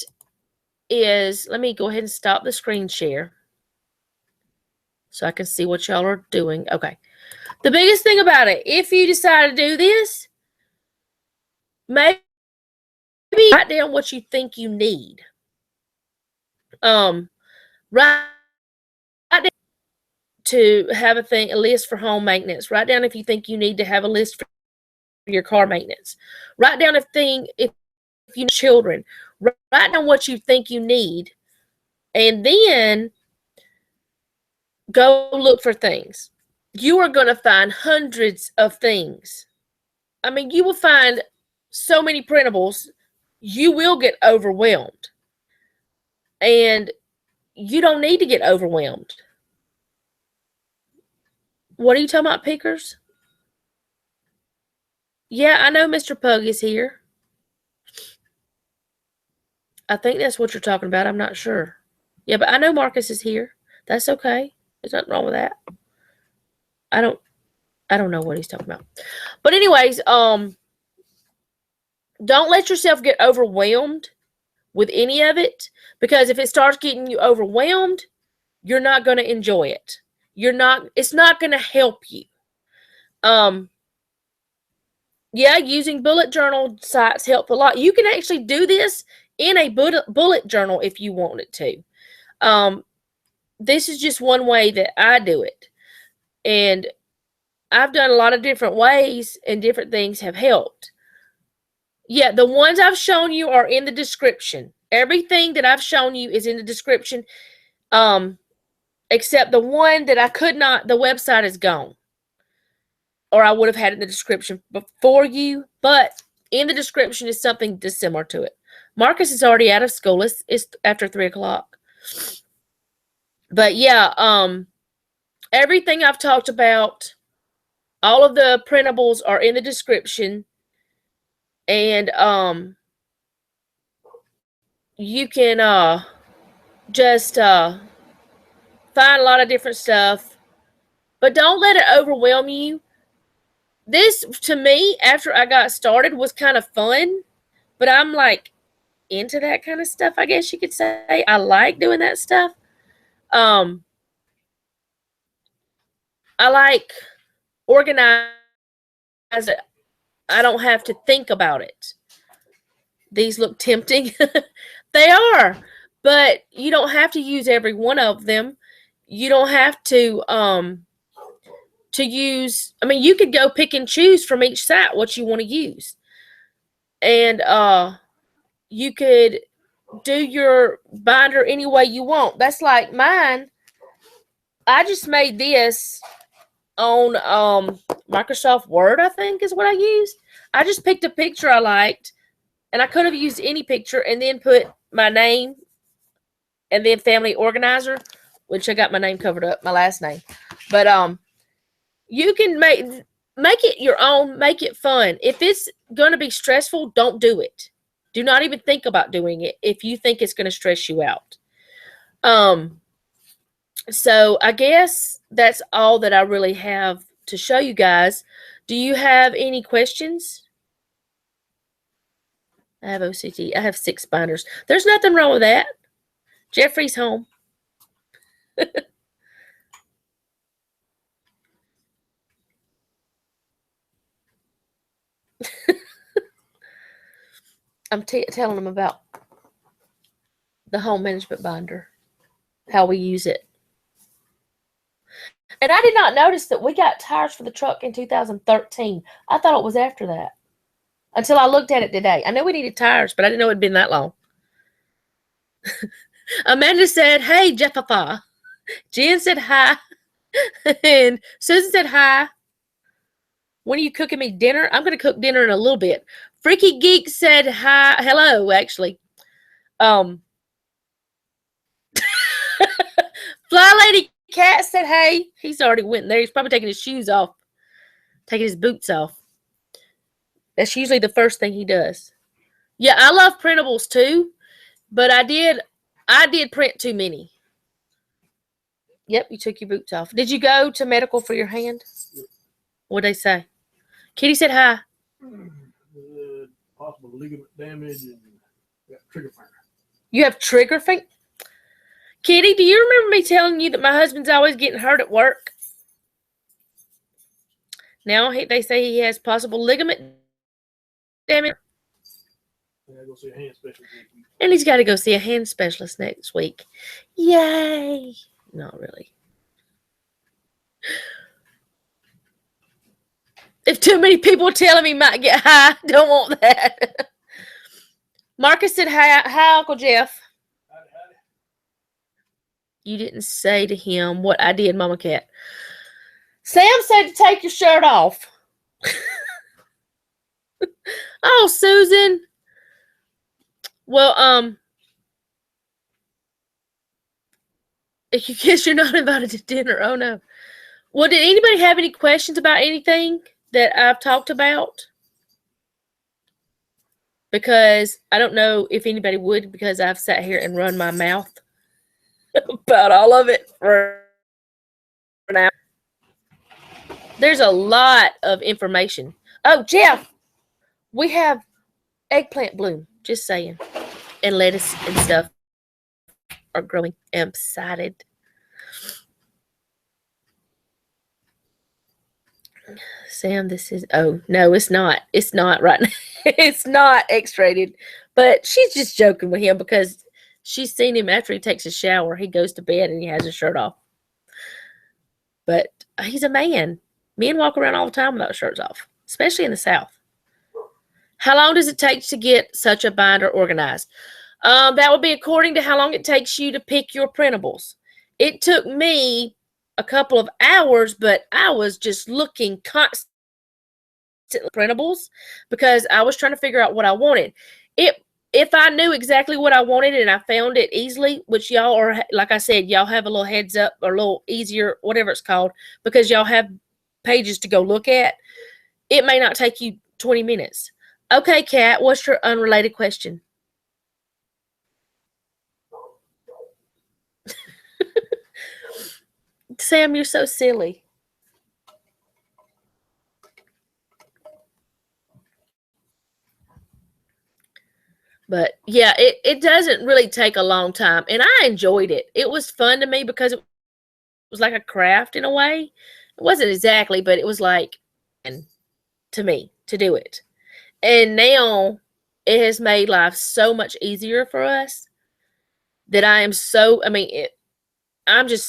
is, let me go ahead and stop the screen share so I can see what y'all are doing. Okay. The biggest thing about it, if you decide to do this, maybe write down what you think you need. Write down to have a list for home maintenance. Write down if you think you need to have a list for your car maintenance. Write down if you need children. Write down what you think you need, and then go look for things. You are going to find hundreds of things. I mean, you will find so many printables, you will get overwhelmed. And you don't need to get overwhelmed. What are you talking about, Pickers? Yeah, I know Mr. Pug is here. I think that's what you're talking about. I'm not sure. Yeah, but I know Marcus is here. That's okay. There's nothing wrong with that. I don't know what he's talking about. But anyways, don't let yourself get overwhelmed with any of it, because if it starts getting you overwhelmed, you're not going to enjoy it. It's not going to help you. Yeah, using bullet journal sites help a lot. You can actually do this in a bullet journal if you wanted to. This is just one way that I do it. And I've done a lot of different ways, and different things have helped. Yeah, the ones I've shown you are in the description. Everything that I've shown you is in the description. Except the one that I could not, the website is gone. Or I would have had it in the description before you, but in the description is something dissimilar to it. Marcus is already out of school. It's after 3 o'clock. But yeah, everything I've talked about, all of the printables are in the description. And you can just find a lot of different stuff. But don't let it overwhelm you. This, to me, after I got started, was kind of fun. But I'm like into that kind of stuff, I guess you could say. I like doing that stuff. I like organize it. I don't have to think about it. These look tempting. They are. But you don't have to use every one of them. You don't have to use, I mean, you could go pick and choose from each site what you want to use. And you could do your binder any way you want. That's like mine. I just made this on Microsoft Word, I think is what I used. I just picked a picture I liked, and I could have used any picture and then put my name and then family organizer, which I got my name covered up, my last name. But you can make it your own, make it fun. If it's going to be stressful, don't do it. Do not even think about doing it if you think it's going to stress you out. So I guess that's all that I really have to show you guys. Do you have any questions? I have OCD. I have 6 binders. There's nothing wrong with that. Jeffrey's home. I'm telling them about the home management binder, how we use it. And I did not notice that we got tires for the truck in 2013. I thought it was after that until I looked at it today. I knew we needed tires, but I didn't know it'd been that long. Amanda said, "Hey, Jeffafa." Jen said hi. And Susan said hi. When are you cooking me dinner? I'm going to cook dinner in a little bit. Freaky Geek said hi. Hello, actually. Fly Lady Cat said hey. He's already went there. He's probably taking his shoes off. Taking his boots off. That's usually the first thing he does. Yeah, I love printables too. But I did print too many. Yep, you took your boots off. Did you go to medical for your hand? What'd they say? Kitty said hi. Possible ligament damage and trigger finger. You have trigger finger? Kitty, do you remember me telling you that my husband's always getting hurt at work? Now they say he has possible ligament damage. Go see a hand specialist. And he's got to go see a hand specialist next week. Yay! Not really. If too many people telling me might get high, don't want that. Marcus said hi, Uncle Jeff. Howdy. You didn't say to him what I did, Mama Cat. Sam said to take your shirt off. Oh, Susan. Well, I guess you're not invited to dinner. Oh, no. Well, did anybody have any questions about anything that I've talked about? Because I don't know if anybody would, because I've sat here and run my mouth about all of it for now. There's a lot of information. Oh, Jeff, we have eggplant bloom. Just saying. And lettuce and stuff are growing. I'm excited. Sam, this is, oh, no, it's not. It's not right now. It's not X-rated. But she's just joking with him because she's seen him after he takes a shower. He goes to bed and he has his shirt off. But he's a man. Men walk around all the time without shirts off, especially in the South. How long does it take to get such a binder organized? That would be according to how long it takes you to pick your printables. it took me a couple of hours, but I was just looking constantly printables because I was trying to figure out what I wanted. If I knew exactly what I wanted and I found it easily, which y'all are, like I said, y'all have a little heads up or a little easier, whatever it's called, because y'all have pages to go look at, it may not take you 20 minutes. Okay, Kat, what's your unrelated question? Sam, you're so silly. But yeah, it doesn't really take a long time. And I enjoyed it. It was fun to me because it was like a craft in a way. It wasn't exactly, but it was like and to me to do it. And now it has made life so much easier for us that I'm just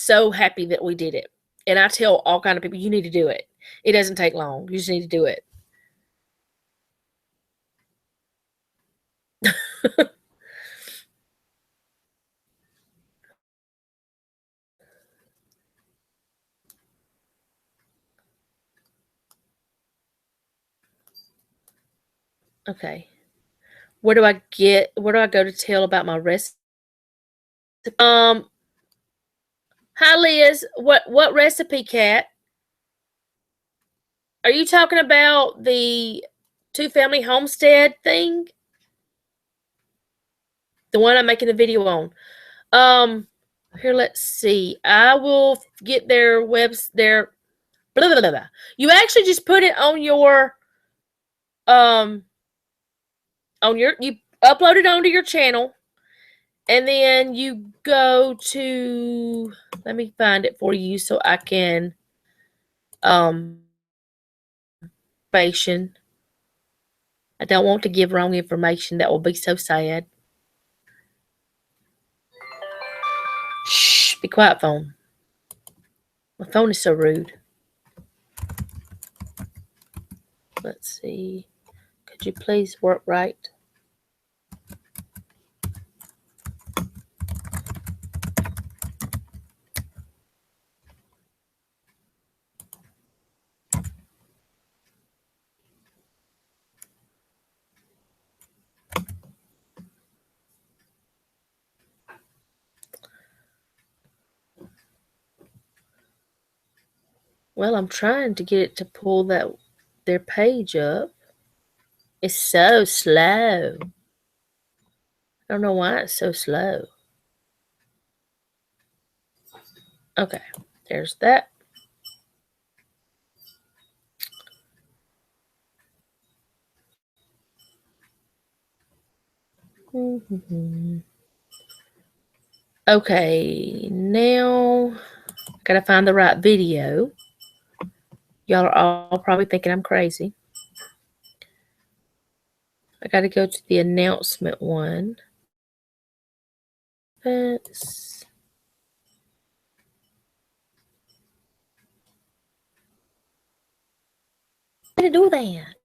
so happy that we did it. And I tell all kind of people, you need to do it. It doesn't take long. You just need to do it. Okay. Where do I go to tell about my recipe? Hi Liz. What recipe, Kat? Are you talking about the two-family homestead thing? The one I'm making a video on. Here, let's see. I will get their their blah, blah, blah, blah. You actually just put it on your you upload it onto your channel, and then you go to, let me find it for you so I can information. I don't want to give wrong information. That will be so sad. Shh, be quiet, phone. My phone is so rude. Let's see. Could you please work right? Well, I'm trying to get it to pull their page up. It's so slow. I don't know why it's so slow. Okay, there's that. Okay, now I gotta find the right video. Y'all are all probably thinking I'm crazy. I gotta go to the announcement one. That's how to do that.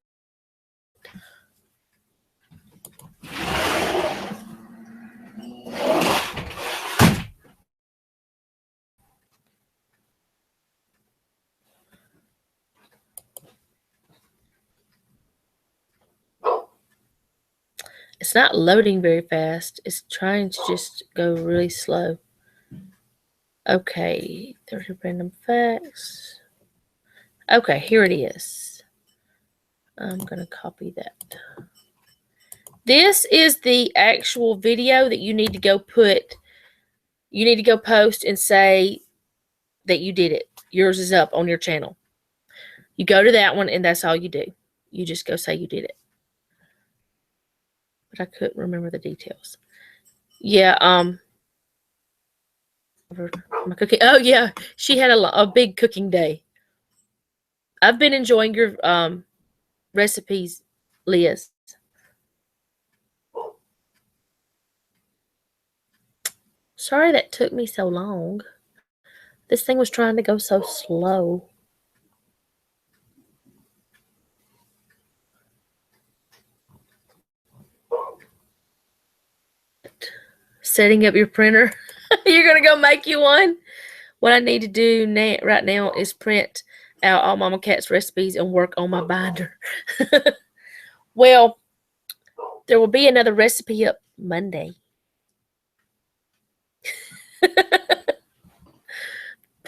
It's not loading very fast. It's trying to just go really slow. Okay, 30 random facts. Okay, here it is. I'm going to copy that. This is the actual video that you need to go post and say that you did it. Yours is up on your channel. You go to that one and that's all you do. You just go say you did it. But I couldn't remember the details. Yeah, my cooking. Oh yeah, she had a big cooking day. I've been enjoying your recipes, Liz. Sorry that took me so long. This thing was trying to go so slow. Setting up your printer. You're gonna go make you one? What I need to do right now is print out all Mama Cat's recipes and work on my binder. Well, there will be another recipe up Monday.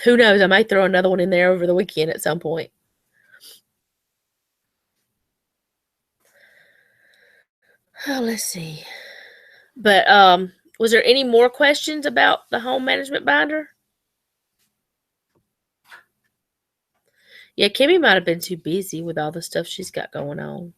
Who knows? I might throw another one in there over the weekend at some point. Oh, let's see. But was there any more questions about the home management binder? Yeah, Kimmy might have been too busy with all the stuff she's got going on.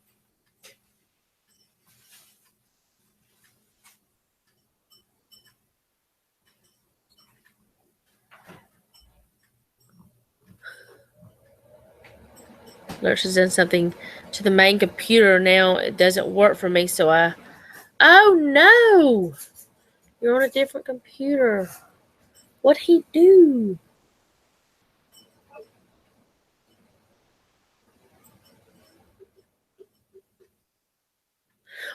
Lurch has done something to the main computer now. It doesn't work for me, so Oh no! You're on a different computer. What'd he do?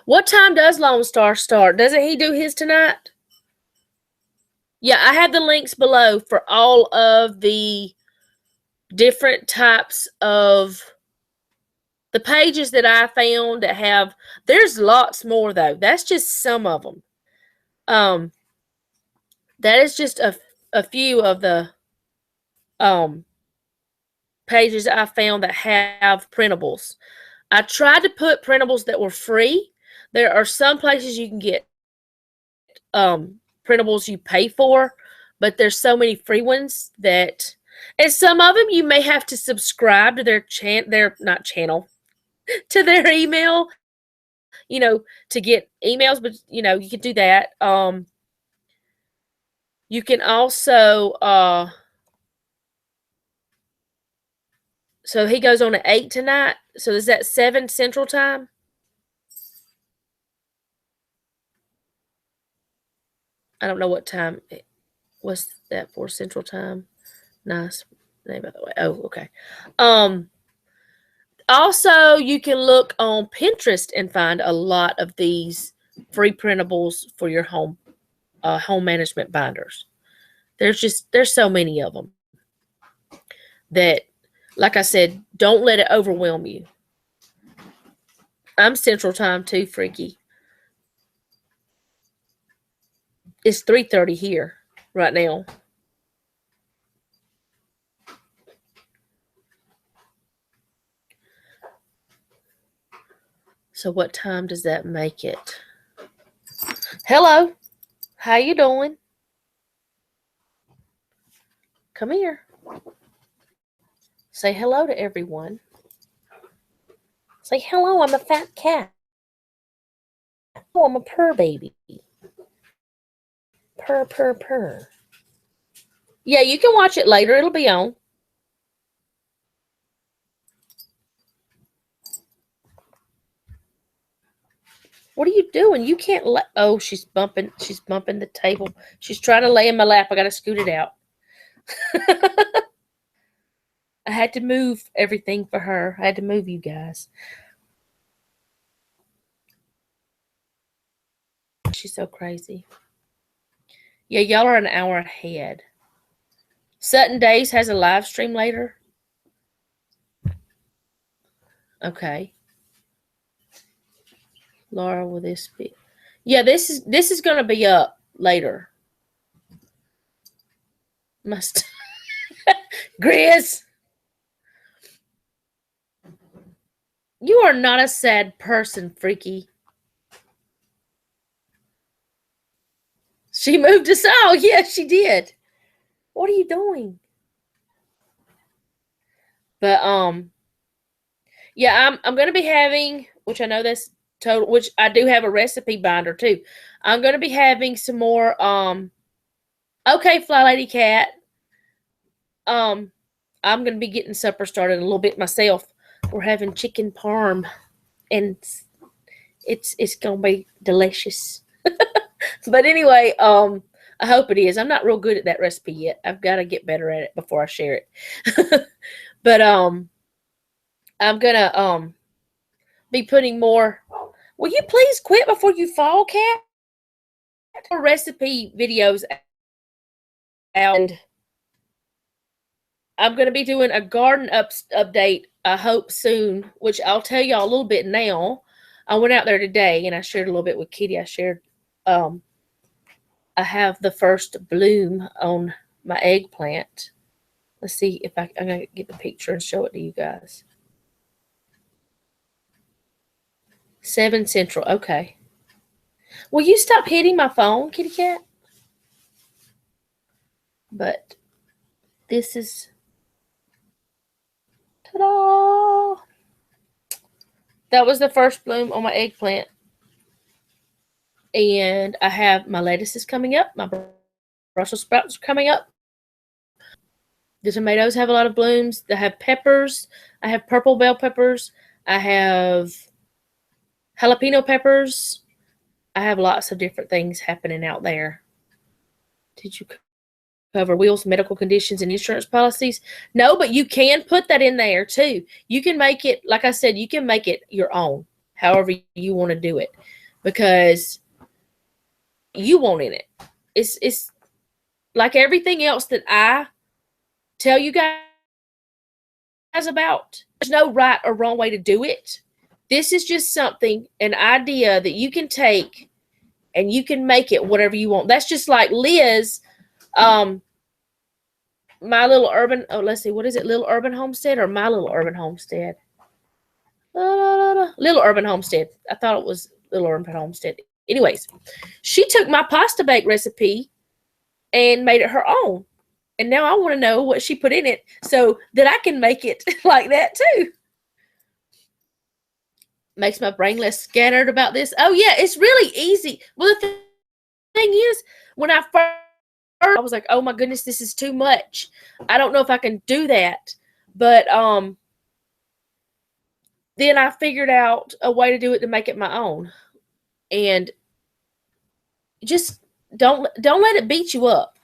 What time does Lone Star start? Doesn't he do his tonight? Yeah, I have the links below for all of the different types of the pages that I found that have, there's lots more though. That's just some of them. That is just a few of the pages I found that have printables. I tried to put printables that were free. There are some places you can get printables you pay for, but there's so many free ones that, and some of them you may have to subscribe to their not channel, to their email, to get emails, but you can do that. You can also so he goes on at 8 tonight. So is that 7 Central Time? I don't know what time. What's that for Central Time? Nice name, by the way. Oh, okay. Also, you can look on Pinterest and find a lot of these free printables for your home management binders. There's so many of them that, like I said, don't let it overwhelm you. I'm Central Time too, freaky. It's 3:30 here right now. So what time does that make it? Hello. How you doing? Come here. Say hello to everyone. Say hello, I'm a fat cat. Oh, I'm a purr baby. Purr, purr, purr. Yeah, you can watch it later. It'll be on. What are you doing? You can't let. Oh, she's bumping the table. She's trying to lay in my lap. I got to scoot it out. I had to move everything for her. I had to move you guys. She's so crazy. Yeah, y'all are an hour ahead. Sutton Days has a live stream later. Okay. Laura, will this be? Yeah, this is going to be up later. Must. Grizz. You are not a sad person, freaky. She moved us out. Yes, she did. What are you doing? But yeah, I'm gonna be having, which I know that's total, which I do have a recipe binder too. I'm gonna be having some more okay, Fly Lady Cat. I'm gonna be getting supper started a little bit myself. We're having chicken parm, and it's gonna be delicious. But anyway, I hope it is. I'm not real good at that recipe yet. I've got to get better at it before I share it. But I'm gonna be putting more. Will you please quit before you fall, cat? More recipe videos and I'm going to be doing a garden update, I hope soon, which I'll tell y'all a little bit now. I went out there today and I shared a little bit with Kitty. I shared, I have the first bloom on my eggplant. Let's see if I'm going to get the picture and show it to you guys. 7 Central. Okay. Will you stop hitting my phone, kitty cat? But this is, ta-da! That was the first bloom on my eggplant. And I have my lettuces coming up. My Brussels sprouts are coming up. The tomatoes have a lot of blooms. They have peppers. I have purple bell peppers. I have jalapeno peppers. I have lots of different things happening out there. Did you cover wheels, medical conditions, and insurance policies? No, but you can put that in there too. You can make it, like I said, you can make it your own, however you want to do it, because you want in it. It's like everything else that I tell you guys about. There's no right or wrong way to do it. This is just something, an idea that you can take and you can make it whatever you want. That's just like Liz, my little urban, let's see, what is it? Little Urban Homestead or My Little Urban Homestead? Little Urban Homestead. I thought it was Little Urban Homestead. Anyways, she took my pasta bake recipe and made it her own. And now I want to know what she put in it so that I can make it like that too. Makes my brain less scattered about this. Oh, yeah, it's really easy. Well, the thing is, when I first, I was like, oh my goodness, this is too much. I don't know if I can do that. But then I figured out a way to do it to make it my own. And just don't let it beat you up.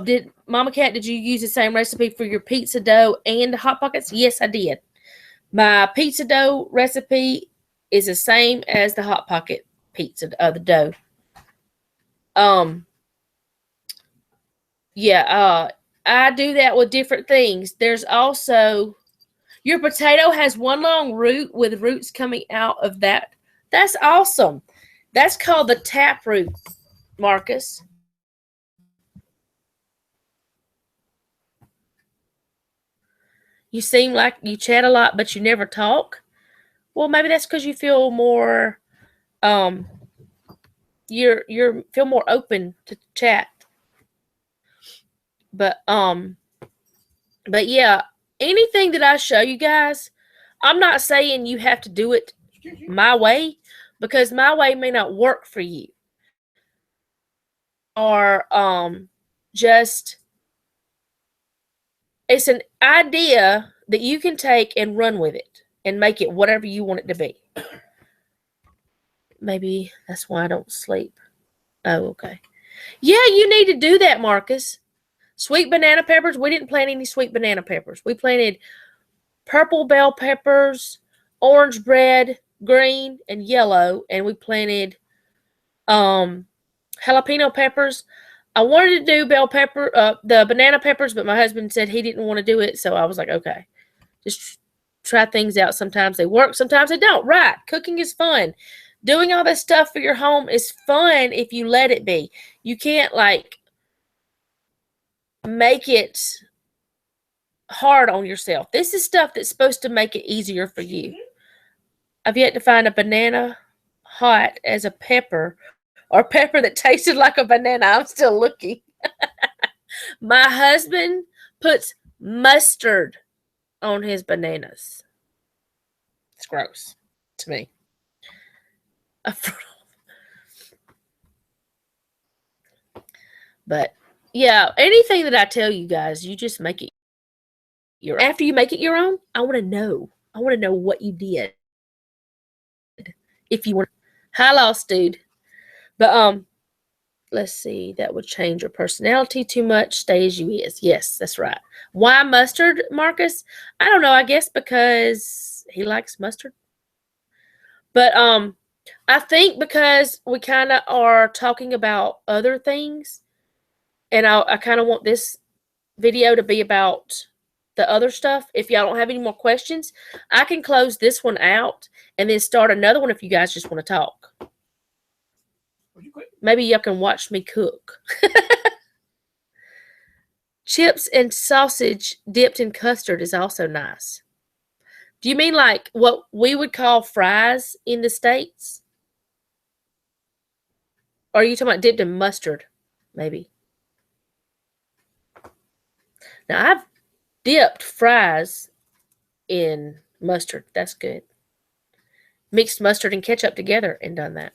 Did Mama Cat, did you use the same recipe for your pizza dough and Hot Pockets? Yes, I did. My pizza dough recipe is the same as the Hot Pocket pizza, the dough. Yeah, I do that with different things. There's also, your potato has one long root with roots coming out of that. That's awesome. That's called the taproot, Marcus. You seem like you chat a lot, but you never talk. Well, maybe that's because you feel more, you're feel more open to chat. But yeah, anything that I show you guys, I'm not saying you have to do it my way, because my way may not work for you. Or just, it's an idea that you can take and run with it and make it whatever you want it to be. Maybe that's why I don't sleep. Oh, okay. Yeah, you need to do that, Marcus. Sweet banana peppers. We didn't plant any sweet banana peppers. We planted purple bell peppers, orange bread, green, and yellow. And we planted jalapeno peppers. I wanted to do the banana peppers, but my husband said he didn't want to do it. So I was like, okay, just try things out. Sometimes they work, sometimes they don't. Right. Cooking is fun. Doing all this stuff for your home is fun if you let it be. You can't make it hard on yourself. This is stuff that's supposed to make it easier for you. I've yet to find a banana hot as a pepper, or pepper that tasted like a banana. I'm still looking. My husband puts mustard on his bananas. It's gross to me. But yeah, anything that I tell you guys, you just make it your own. After you make it your own, I want to know. I want to know what you did. If you want, hi, lost dude. But let's see. That would change your personality too much. Stay as you is. Yes, that's right. Why mustard, Marcus? I don't know. I guess because he likes mustard. But I think because we kind of are talking about other things, And I kind of want this video to be about the other stuff. If y'all don't have any more questions, I can close this one out and then start another one if you guys just want to talk. Maybe y'all can watch me cook. Chips and sausage dipped in custard is also nice. Do you mean like what we would call fries in the States? Or are you talking about dipped in mustard? Maybe. Now, I've dipped fries in mustard. That's good. Mixed mustard and ketchup together and done that.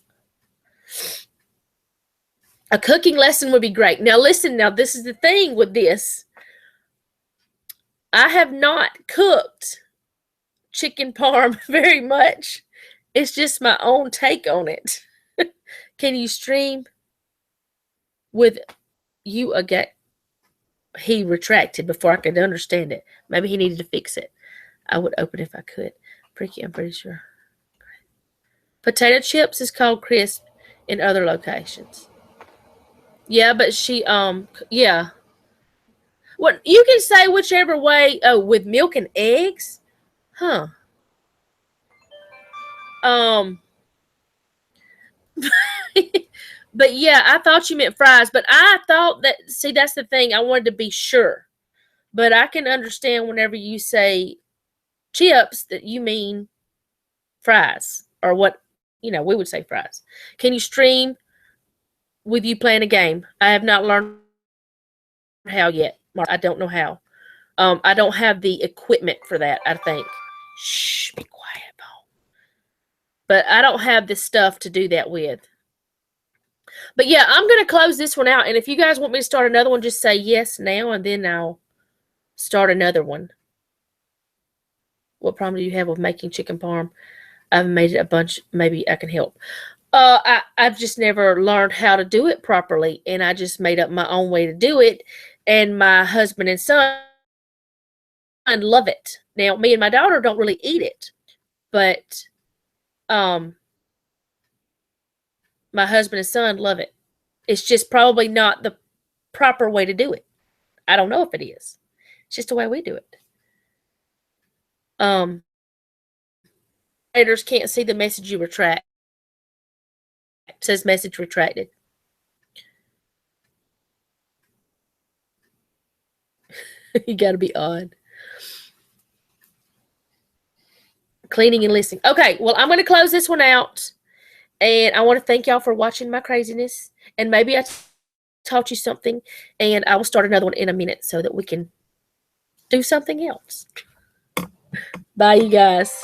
A cooking lesson would be great. Now, listen. Now, this is the thing with this. I have not cooked chicken parm very much. It's just my own take on it. Can you stream with you again? He retracted before I could understand it. Maybe he needed to fix it. I would open if I could. I'm pretty sure. Potato chips is called crisp in other locations. Yeah, but she, yeah. What you can say whichever way. Oh, with milk and eggs? Huh. But yeah, I thought you meant fries. But I thought that, see, that's the thing. I wanted to be sure. But I can understand whenever you say chips that you mean fries. Or what, we would say fries. Can you stream with you playing a game? I have not learned how yet. I don't know how. I don't have the equipment for that, I think. Shh, be quiet, Paul. But I don't have the stuff to do that with. But yeah, I'm going to close this one out. And if you guys want me to start another one, just say yes now, and then I'll start another one. What problem do you have with making chicken parm? I've made it a bunch. Maybe I can help. I've just never learned how to do it properly, and I just made up my own way to do it. And my husband and son love it. Now, me and my daughter don't really eat it, but my husband and son love it. It's just probably not the proper way to do it. I don't know if it is. It's just the way we do it. Haters can't see the message you retract. It says message retracted. You got to be odd. Cleaning and listening. Okay, well, I'm going to close this one out. And I want to thank y'all for watching my craziness. And maybe I taught you something. And I will start another one in a minute so that we can do something else. Bye, you guys.